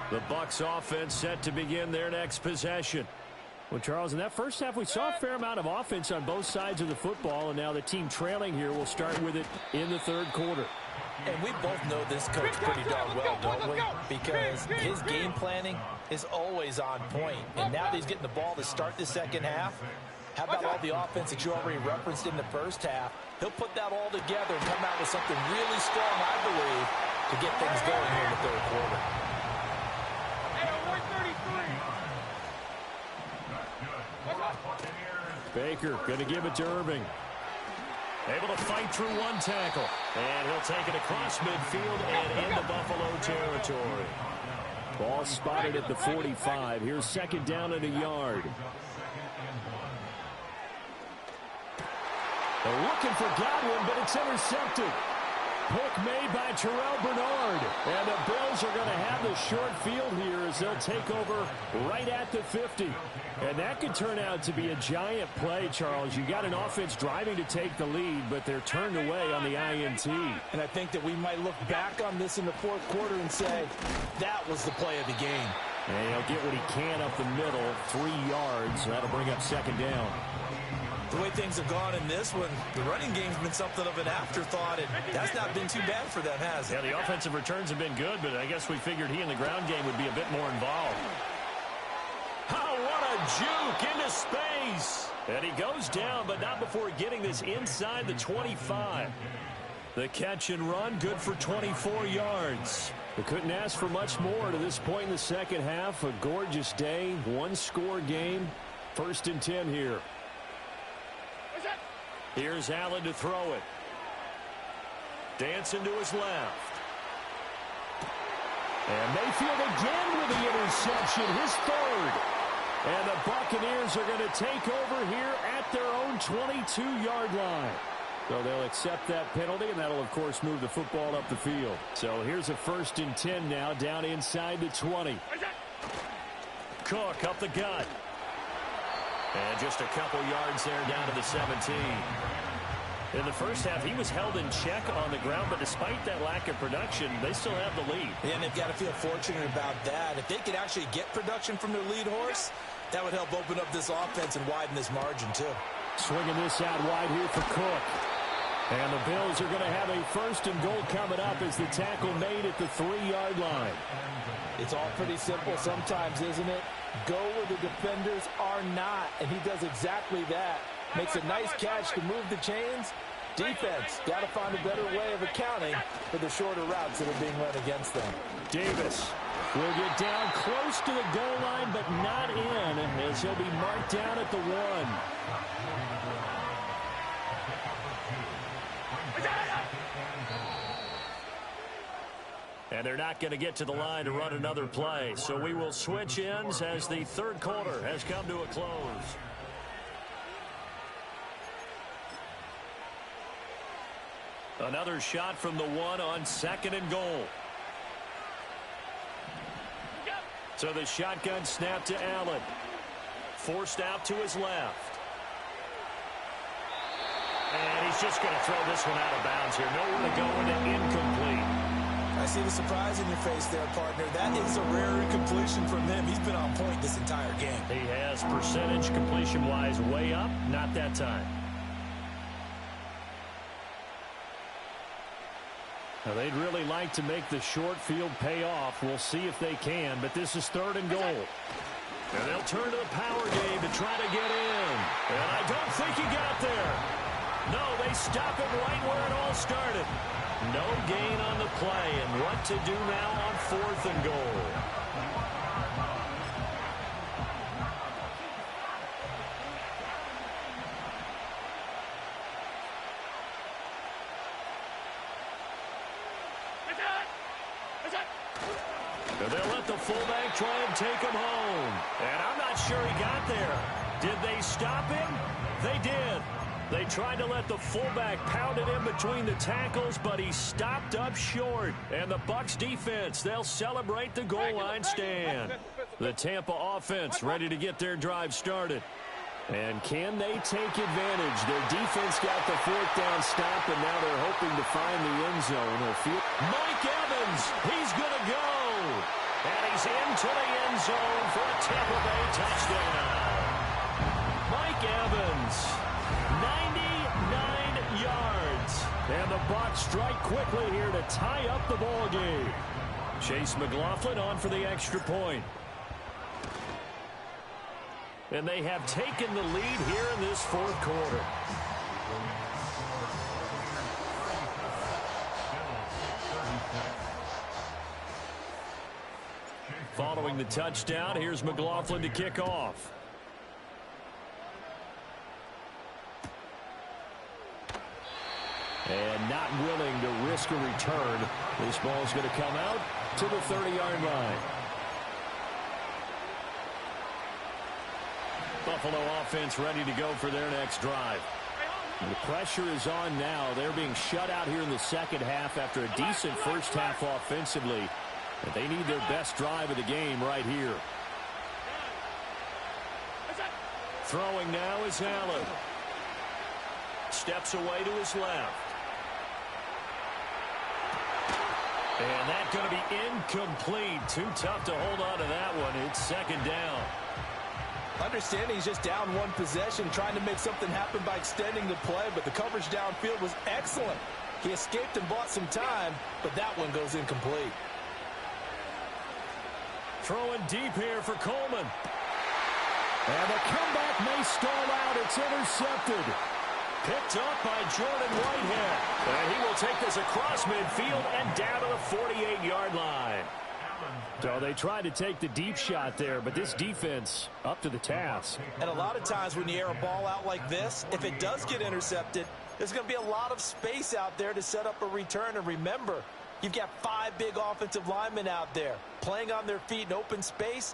The Bucs offense set to begin their next possession. Well, Charles, in that first half, we saw a fair amount of offense on both sides of the football, and now the team trailing here will start with it in the third quarter. And we both know this coach pretty darn well, don't we? Because his game planning is always on point. And now that he's getting the ball to start the second half, how about all the offense that you already referenced in the first half? He'll put that all together and come out with something really strong, I believe, to get things going here in the third quarter. Baker going to give it to Irving. Able to fight through one tackle. And he'll take it across midfield and into Buffalo territory. Ball spotted at the 45. Here's second down and a yard. They're looking for Godwin, but it's intercepted. Pick made by Terrell Bernard. And the Bills are going to have the short field here as they'll take over right at the 50. And that could turn out to be a giant play, Charles. You got an offense driving to take the lead, but they're turned away on the INT. And I think that we might look back on this in the fourth quarter and say, that was the play of the game. And he'll get what he can up the middle, 3 yards. That'll bring up second down. The way things have gone in this one, the running game's been something of an afterthought, and that's not been too bad for them, has it? Yeah, the offensive returns have been good, but I guess we figured he in the ground game would be a bit more involved. Oh, what a juke into space. And he goes down, but not before getting this inside the 25. The catch and run, good for 24 yards. We couldn't ask for much more to this point in the second half. A gorgeous day, one-score game. 1st and 10 here. Here's Allen to throw it. Dancing to his left. And Mayfield again with the interception, his third. And the Buccaneers are going to take over here at their own 22-yard line. So they'll accept that penalty, and that'll, of course, move the football up the field. So here's a 1st and 10 now, down inside the 20. Cook up the gut. And just a couple yards there down to the 17. In the first half, he was held in check on the ground, but despite that lack of production, they still have the lead. Yeah, and they've got to feel fortunate about that. If they could actually get production from their lead horse, that would help open up this offense and widen this margin, too. Swinging this out wide here for Cook. And the Bills are going to have a 1st and goal coming up as the tackle made at the 3-yard line. It's all pretty simple sometimes, isn't it? Go where the defenders are not, and he does exactly that. Makes a nice catch to move the chains. Defense, got to find a better way of accounting for the shorter routes that are being run against them. Davis will get down close to the goal line, but not in, as he'll be marked down at the 1. And they're not going to get to the line to run another play. So we will switch ends as the third quarter has come to a close. Another shot from the 1 on 2nd and goal. So the shotgun snap to Allen. Forced out to his left. And he's just going to throw this one out of bounds here. Nowhere to go and incomplete. I see the surprise in your face there, partner. That is a rare incompletion from him. He's been on point this entire game. He has percentage completion-wise way up, not that time. Now, they'd really like to make the short field pay off. We'll see if they can, but this is 3rd and goal. And they'll turn to the power game to try to get in. And I don't think he got there. No, they stop him right where it all started. No gain on the play, and what to do now on 4th and goal. And they'll let the fullback try and take him home. And I'm not sure he got there. Did they stop him? They did. They tried to let the fullback pound it in between the tackles, but he stopped up short. And the Bucs defense, they'll celebrate the goal line stand. The Tampa offense ready to get their drive started. And can they take advantage? Their defense got the 4th down stop, and now they're hoping to find the end zone. Mike Evans, he's going to go. And he's into the end zone for a Tampa Bay touchdown. Mike Evans, 99 yards. And the Bucs strike quickly here to tie up the ball game. Chase McLaughlin on for the extra point. And they have taken the lead here in this 4th quarter. Following the touchdown, here's McLaughlin to kick off. And not willing to risk a return. This ball is going to come out to the 30-yard line. Buffalo offense ready to go for their next drive. And the pressure is on now. They're being shut out here in the second half after a decent first half offensively. And they need their best drive of the game right here. Throwing now is Allen. Steps away to his left. And that's going to be incomplete. Too tough to hold on to that one. It's 2nd down. Understanding he's just down 1 possession, trying to make something happen by extending the play, but the coverage downfield was excellent. He escaped and bought some time, but that one goes incomplete. Throwing deep here for Coleman. And the comeback may stall out. It's intercepted. Picked up by Jordan Whitehead. And he will take this across midfield and down to the 48-yard line. So they tried to take the deep shot there, but this defense up to the task. And a lot of times when you air a ball out like this, if it does get intercepted, there's going to be a lot of space out there to set up a return. And remember, you've got 5 big offensive linemen out there playing on their feet in open space.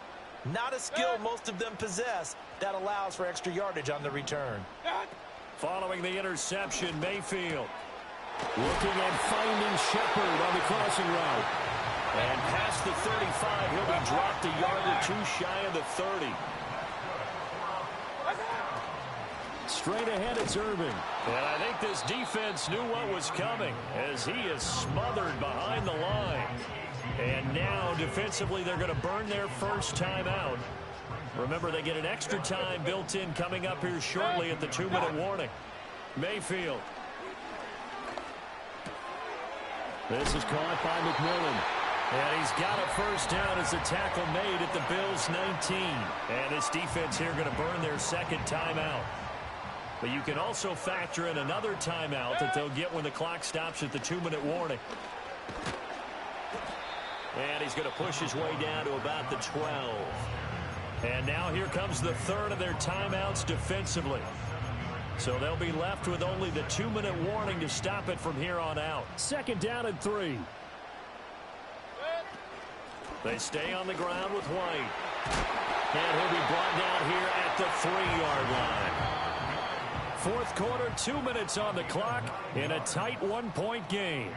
Not a skill most of them possess that allows for extra yardage on the return. Following the interception, Mayfield looking and finding Shepard on the crossing route. And past the 35, he'll be dropped a yard or 2 shy of the 30. Straight ahead, it's Irving. And I think this defense knew what was coming as he is smothered behind the line. And now, defensively, they're going to burn their first timeout. Remember, they get an extra time built in coming up here shortly at the 2-minute warning. Mayfield. This is caught by McMillan. And he's got a first down as a tackle made at the Bills' 19. And this defense here going to burn their 2nd timeout. But you can also factor in another timeout that they'll get when the clock stops at the 2-minute warning. And he's going to push his way down to about the 12. And now here comes the 3rd of their timeouts defensively. So they'll be left with only the 2-minute warning to stop it from here on out. 2nd down and 3. They stay on the ground with White. And he'll be brought down here at the 3-yard line. 4th quarter, 2 minutes on the clock in a tight 1-point game.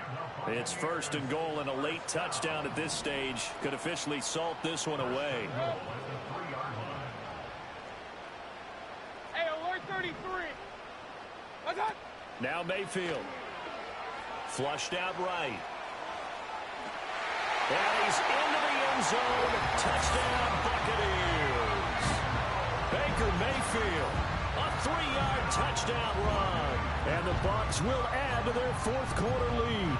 It's 1st and goal, and a late touchdown at this stage could officially salt this one away. Hey, alert 33. What's up? Now Mayfield. Flushed out right. And he's into the end zone. Touchdown, Buccaneers. Baker Mayfield, a 3-yard touchdown run. And the Bucs will add to their fourth quarter lead.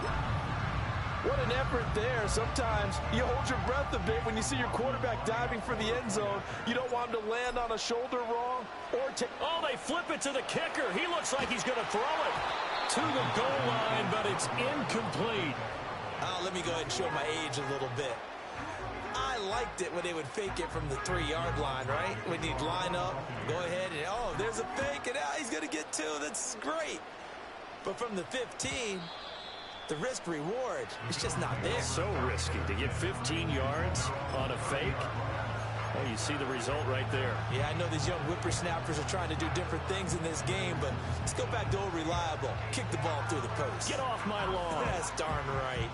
What an effort there. Sometimes you hold your breath a bit when you see your quarterback diving for the end zone. You don't want him to land on a shoulder wrong or take... Oh, they flip it to the kicker. He looks like he's going to throw it to the goal line, but it's incomplete. Let me go ahead and show my age a little bit. I liked it when they would fake it from the 3-yard line, right? When you'd line up, go ahead and, oh, there's a fake, and he's going to get 2. That's great. But from the 15... the risk-reward is just not there. So risky to get 15 yards on a fake. Well, you see the result right there. Yeah, I know these young whippersnappers are trying to do different things in this game, but let's go back to old reliable. Kick the ball through the post. Get off my lawn. That's darn right.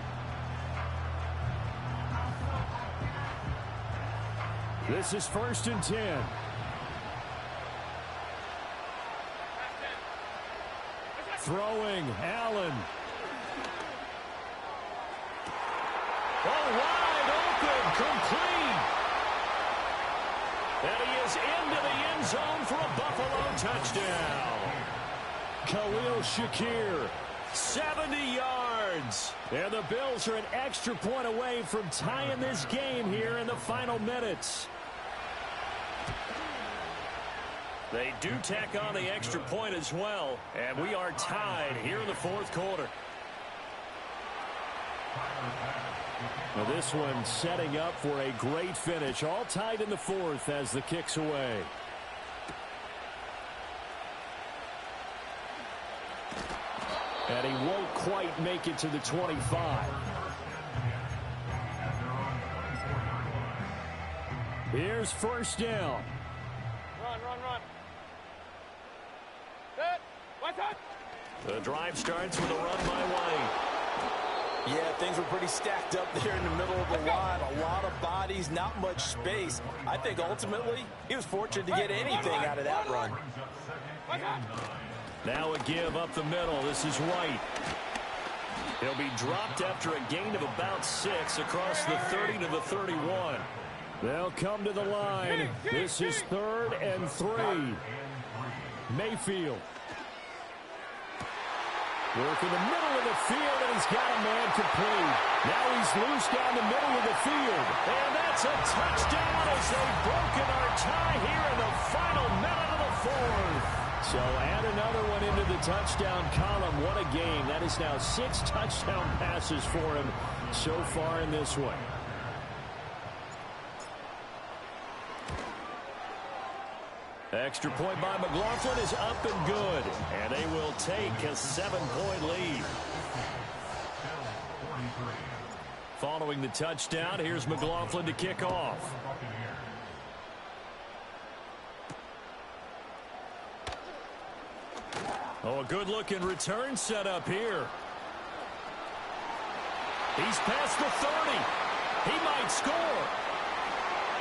This is 1st and 10. Throwing, Allen. Oh, wide open, complete. And he is into the end zone for a Buffalo touchdown. Khalil Shakir, 70 yards. And the Bills are an extra point away from tying this game here in the final minutes. They do tack on the extra point as well. And we are tied here in the fourth quarter. Now this one setting up for a great finish. All tied in the fourth as the kick's away. And he won't quite make it to the 25. Here's 1st down. Run. Set. What's up? The drive starts with a run by White. Yeah, things were pretty stacked up there in the middle of the line. A lot of bodies, not much space. I think ultimately he was fortunate to get anything out of that run. Now a give up the middle. This is White. He'll be dropped after a gain of about 6 across the 30 to the 31. They'll come to the line. This is 3rd and 3. Mayfield. Working the middle of the field, and he's got a man complete. Now he's loose down the middle of the field. And that's a touchdown as they've broken our tie here in the final minute of the fourth. So add another one into the touchdown column. What a game. That is now 6 touchdown passes for him so far in this one. Extra point by McLaughlin is up and good. And they will take a 7-point lead. Following the touchdown, here's McLaughlin to kick off. Oh, a good-looking return set up here. He's past the 30. He might score.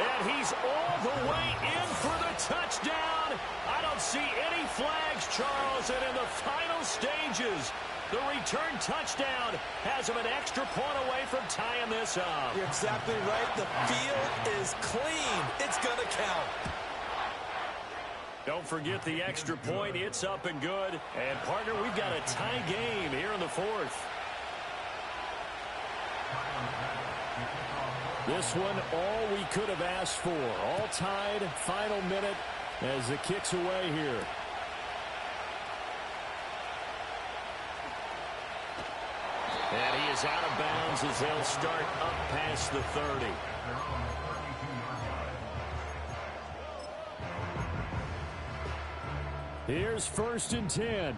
And he's all the way in for the touchdown. I don't see any flags, Charles. And in the final stages, the return touchdown has him an extra point away from tying this up. You're exactly right. The field is clean. It's going to count. Don't forget the extra point. It's up and good. And, partner, we've got a tie game here in the fourth. This one, all we could have asked for. All tied, final minute as the kick's away here. And he is out of bounds as they'll start up past the 30. Here's 1st and 10.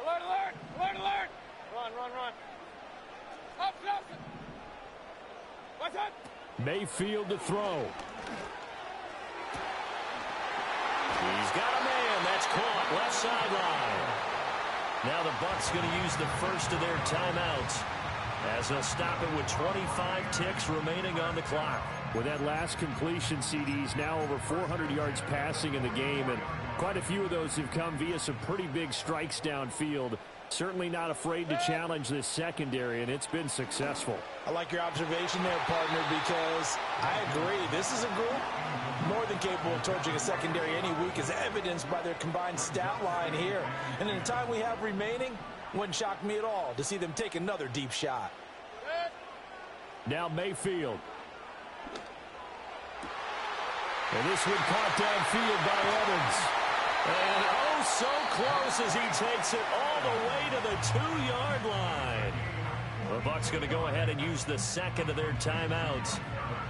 Alert! Run. Up. What's up? Mayfield to throw. He's got a man. That's caught. Left sideline. Now the Bucs going to use the first of their timeouts as they'll stop it with 25 ticks remaining on the clock. With that last completion, CDs now over 400 yards passing in the game, and quite a few of those have come via some pretty big strikes downfield. Certainly not afraid to challenge this secondary, and it's been successful. I like your observation there, partner, because I agree. This is a group more than capable of torching a secondary any week, as evidenced by their combined stat line here. And in the time we have remaining, wouldn't shock me at all to see them take another deep shot. Now Mayfield. And this one caught downfield by Evans. And oh, so close as he takes it all the way to the 2-yard line. The Bucs going to go ahead and use the second of their timeouts.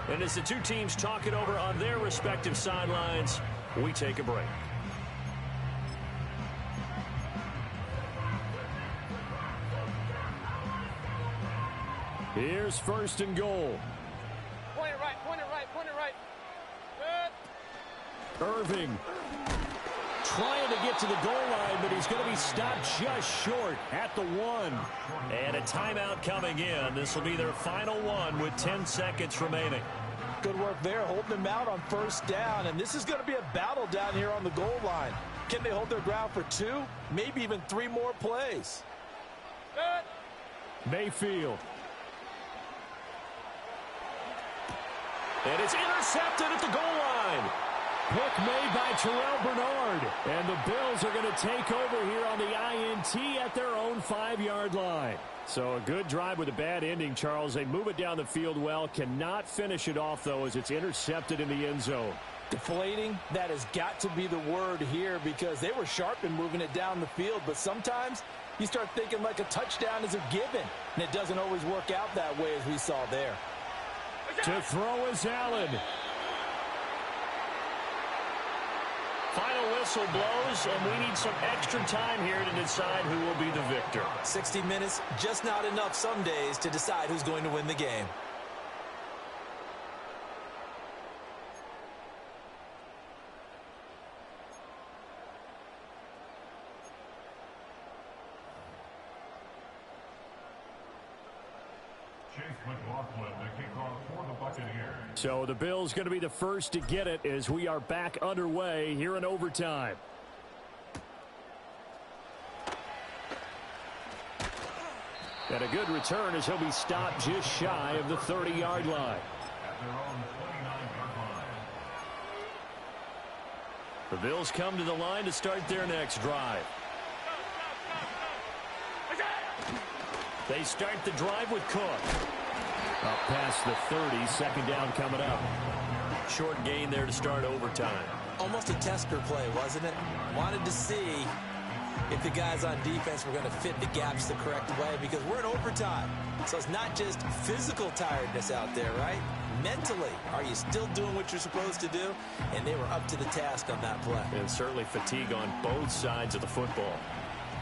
And as the two teams talk it over on their respective sidelines, we take a break. Here's first and goal. Point it right, point it right, point it right. Good. Irving trying to get to the goal line, but he's going to be stopped just short at the 1. And a timeout coming in. This will be their final one with 10 seconds remaining. Good work there, holding them out on first down. And this is going to be a battle down here on the goal line. Can they hold their ground for 2, maybe even 3 more plays? Good. Mayfield. And it's intercepted at the goal line. Pick made by Terrell Bernard. And the Bills are going to take over here on the INT at their own 5-yard line. So a good drive with a bad ending, Charles. They move it down the field well. Cannot finish it off, though, as it's intercepted in the end zone. Deflating, that has got to be the word here, because they were sharp in moving it down the field. But sometimes you start thinking like a touchdown is a given. And it doesn't always work out that way, as we saw there. To throw is Allen. Final whistle blows, and we need some extra time here to decide who will be the victor. 60 minutes, just not enough some days to decide who's going to win the game. So the Bills going to be the first to get it as we are back underway here in overtime. And a good return as he'll be stopped just shy of the 30-yard line. The Bills come to the line to start their next drive. They start the drive with Cook. Up past the 30, second down coming up. Short gain there to start overtime. Almost a tester play, wasn't it? Wanted to see if the guys on defense were going to fit the gaps the correct way, because we're in overtime. So it's not just physical tiredness out there, right? Mentally, are you still doing what you're supposed to do? And they were up to the task on that play. And certainly fatigue on both sides of the football.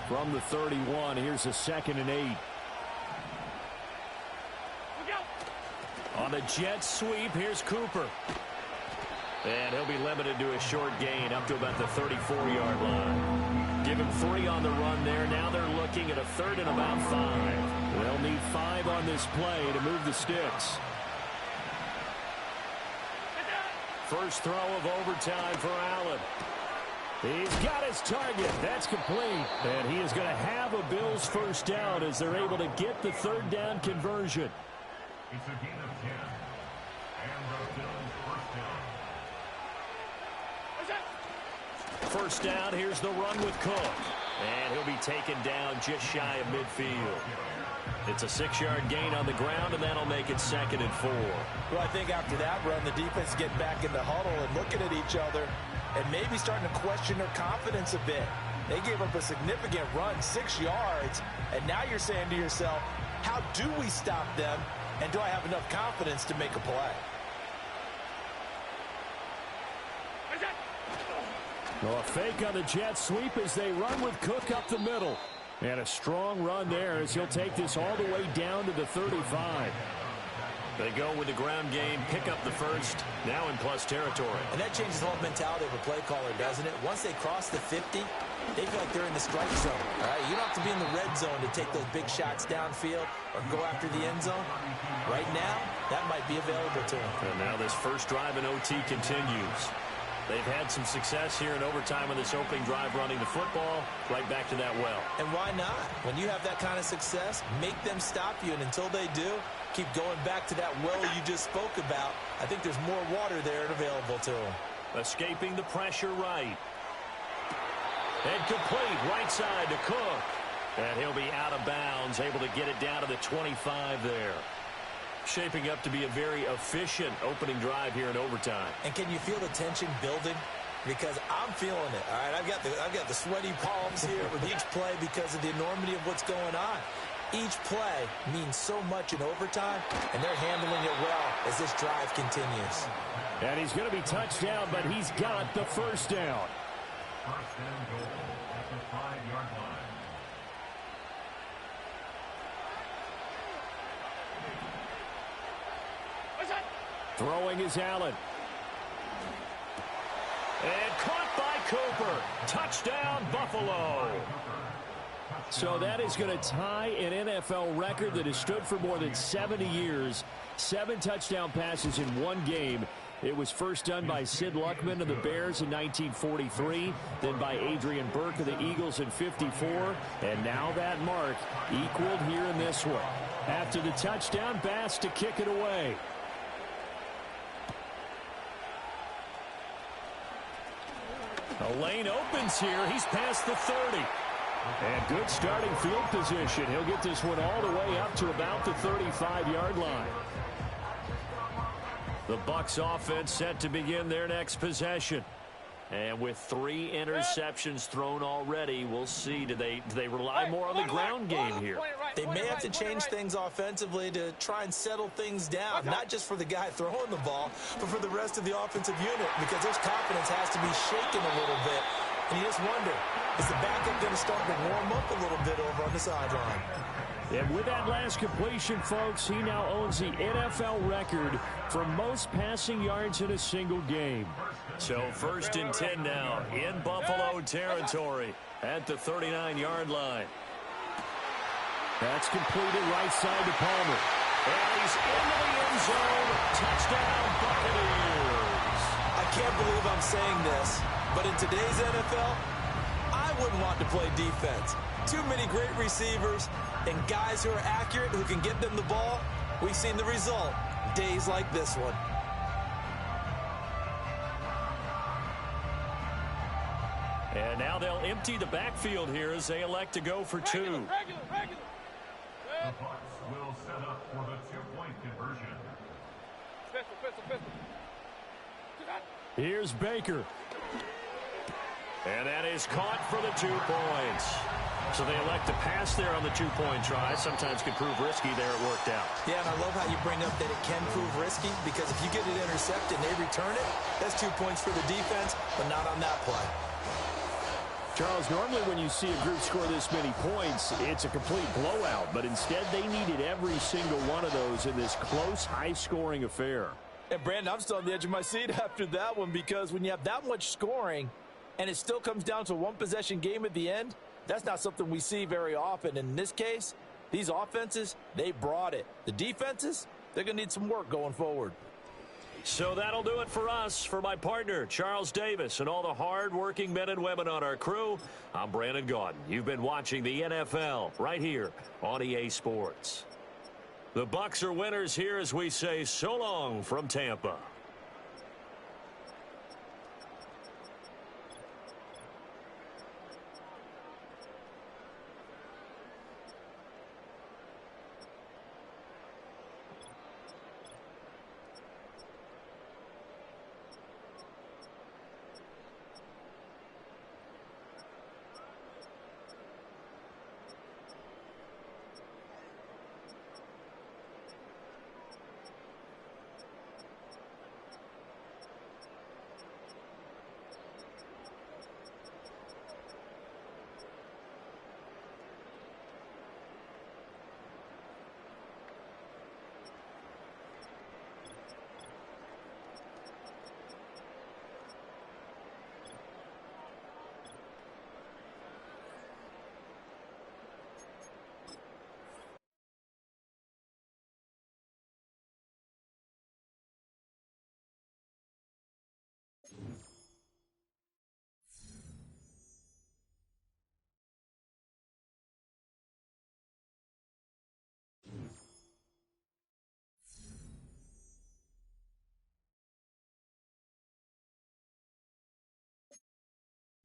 From the 31, here's a 2nd and 8. On the jet sweep, here's Cooper. And he'll be limited to a short gain up to about the 34-yard line. Give him 3 on the run there. Now they're looking at a 3rd and about 5. They'll need 5 on this play to move the sticks. First throw of overtime for Allen. He's got his target. That's complete. And he is going to have a Bills first down as they're able to get the 3rd down conversion. It's a gain of 10. And the Bills first down. First down, here's the run with Cook. And he'll be taken down just shy of midfield. It's a 6-yard gain on the ground, and that'll make it 2nd and 4. Well, I think after that run, the defense getting back in the huddle and looking at each other and maybe starting to question their confidence a bit. They gave up a significant run, 6 yards, and now you're saying to yourself, how do we stop them? And do I have enough confidence to make a play? Well, a fake on the jet sweep as they run with Cook up the middle. And a strong run there as he'll take this all the way down to the 35. They go with the ground game, pick up the first, now in plus territory. And that changes the whole mentality of a play caller, doesn't it? Once they cross the 50, they feel like they're in the strike zone. All right, you don't have to be in the red zone to take those big shots downfield or go after the end zone. Right now, that might be available to them. And now this first drive in OT continues. They've had some success here in overtime on this opening drive running the football right back to that well. And why not? When you have that kind of success, make them stop you. And until they do, keep going back to that well you just spoke about. I think there's more water there and available to them. Escaping the pressure right. And complete right side to Cook. And he'll be out of bounds, able to get it down to the 25 there. Shaping up to be a very efficient opening drive here in overtime. And can you feel the tension building? Because I'm feeling it. All right, I've got the sweaty palms here with each play because of the enormity of what's going on. Each play means so much in overtime, and they're handling it well as this drive continues. And he's going to be touched down, but he's got the first down. First and goal at the 5-yard line. Throwing is Allen. And caught by Cooper. Touchdown, Buffalo. So that is going to tie an NFL record that has stood for more than 70 years. 7 touchdown passes in one game. It was first done by Sid Luckman of the Bears in 1943, then by Adrian Burke of the Eagles in 54, and now that mark equaled here in this one. After the touchdown, Bass to kick it away. A lane opens here. He's past the 30. And good starting field position. He'll get this one all the way up to about the 35-yard line. The Bucs offense set to begin their next possession. And with 3 interceptions thrown already, we'll see. Do they rely more on the ground game here? They may have to change things offensively to try and settle things down, not just for the guy throwing the ball, but for the rest of the offensive unit, because their confidence has to be shaken a little bit. And you just wonder, is the backup going to start to warm up a little bit over on the sideline? And with that last completion, folks, he now owns the NFL record for most passing yards in a single game. So 1st and 10 now in Buffalo territory at the 39-yard line. That's completed right side to Palmer. And he's into the end zone. Touchdown, Buccaneers. I can't believe I'm saying this, but in today's NFL, I wouldn't want to play defense. Too many great receivers and guys who are accurate, who can get them the ball. We've seen the result. Days like this one. And now they'll empty the backfield here as they elect to go for 2. The Bucs will set up for the 2-point conversion. Pistol. Here's Baker. And that is caught for the 2 points. So they elect to pass there on the 2-point try. Sometimes can prove risky. There it worked out. Yeah, and I love how you bring up that it can prove risky, because if you get it intercepted and they return it, that's 2 points for the defense, but not on that play. Charles, normally when you see a group score this many points, it's a complete blowout. But instead, they needed every single one of those in this close, high-scoring affair. And, Brandon, I'm still on the edge of my seat after that one, because when you have that much scoring and it still comes down to a one-possession game at the end, that's not something we see very often. In this case, these offenses, they brought it. The defenses, they're going to need some work going forward. So that'll do it for us. For my partner, Charles Davis, and all the hard-working men and women on our crew, I'm Brandon Gaudin. You've been watching the NFL right here on EA Sports. The Bucs are winners here as we say so long from Tampa.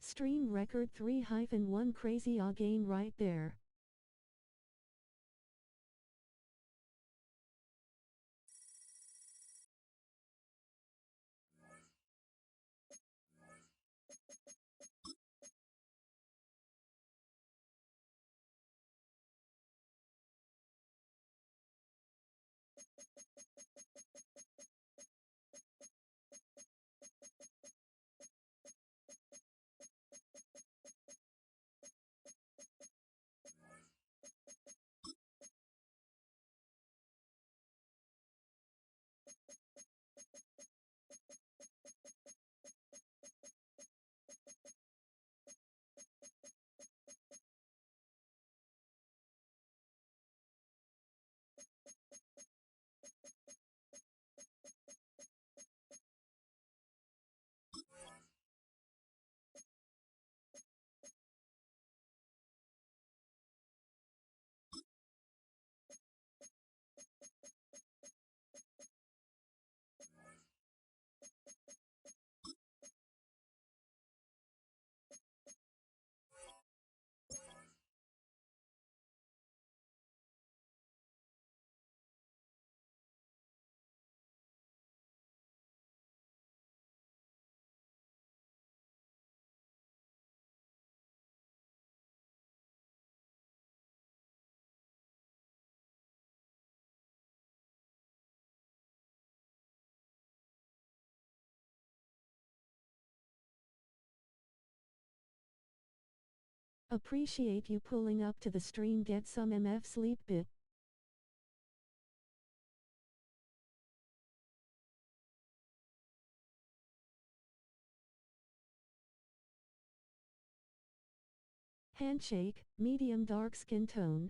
Stream record 3-1 crazy again right there. Appreciate you pulling up to the stream. Get some MF sleep bit. Handshake, medium dark skin tone.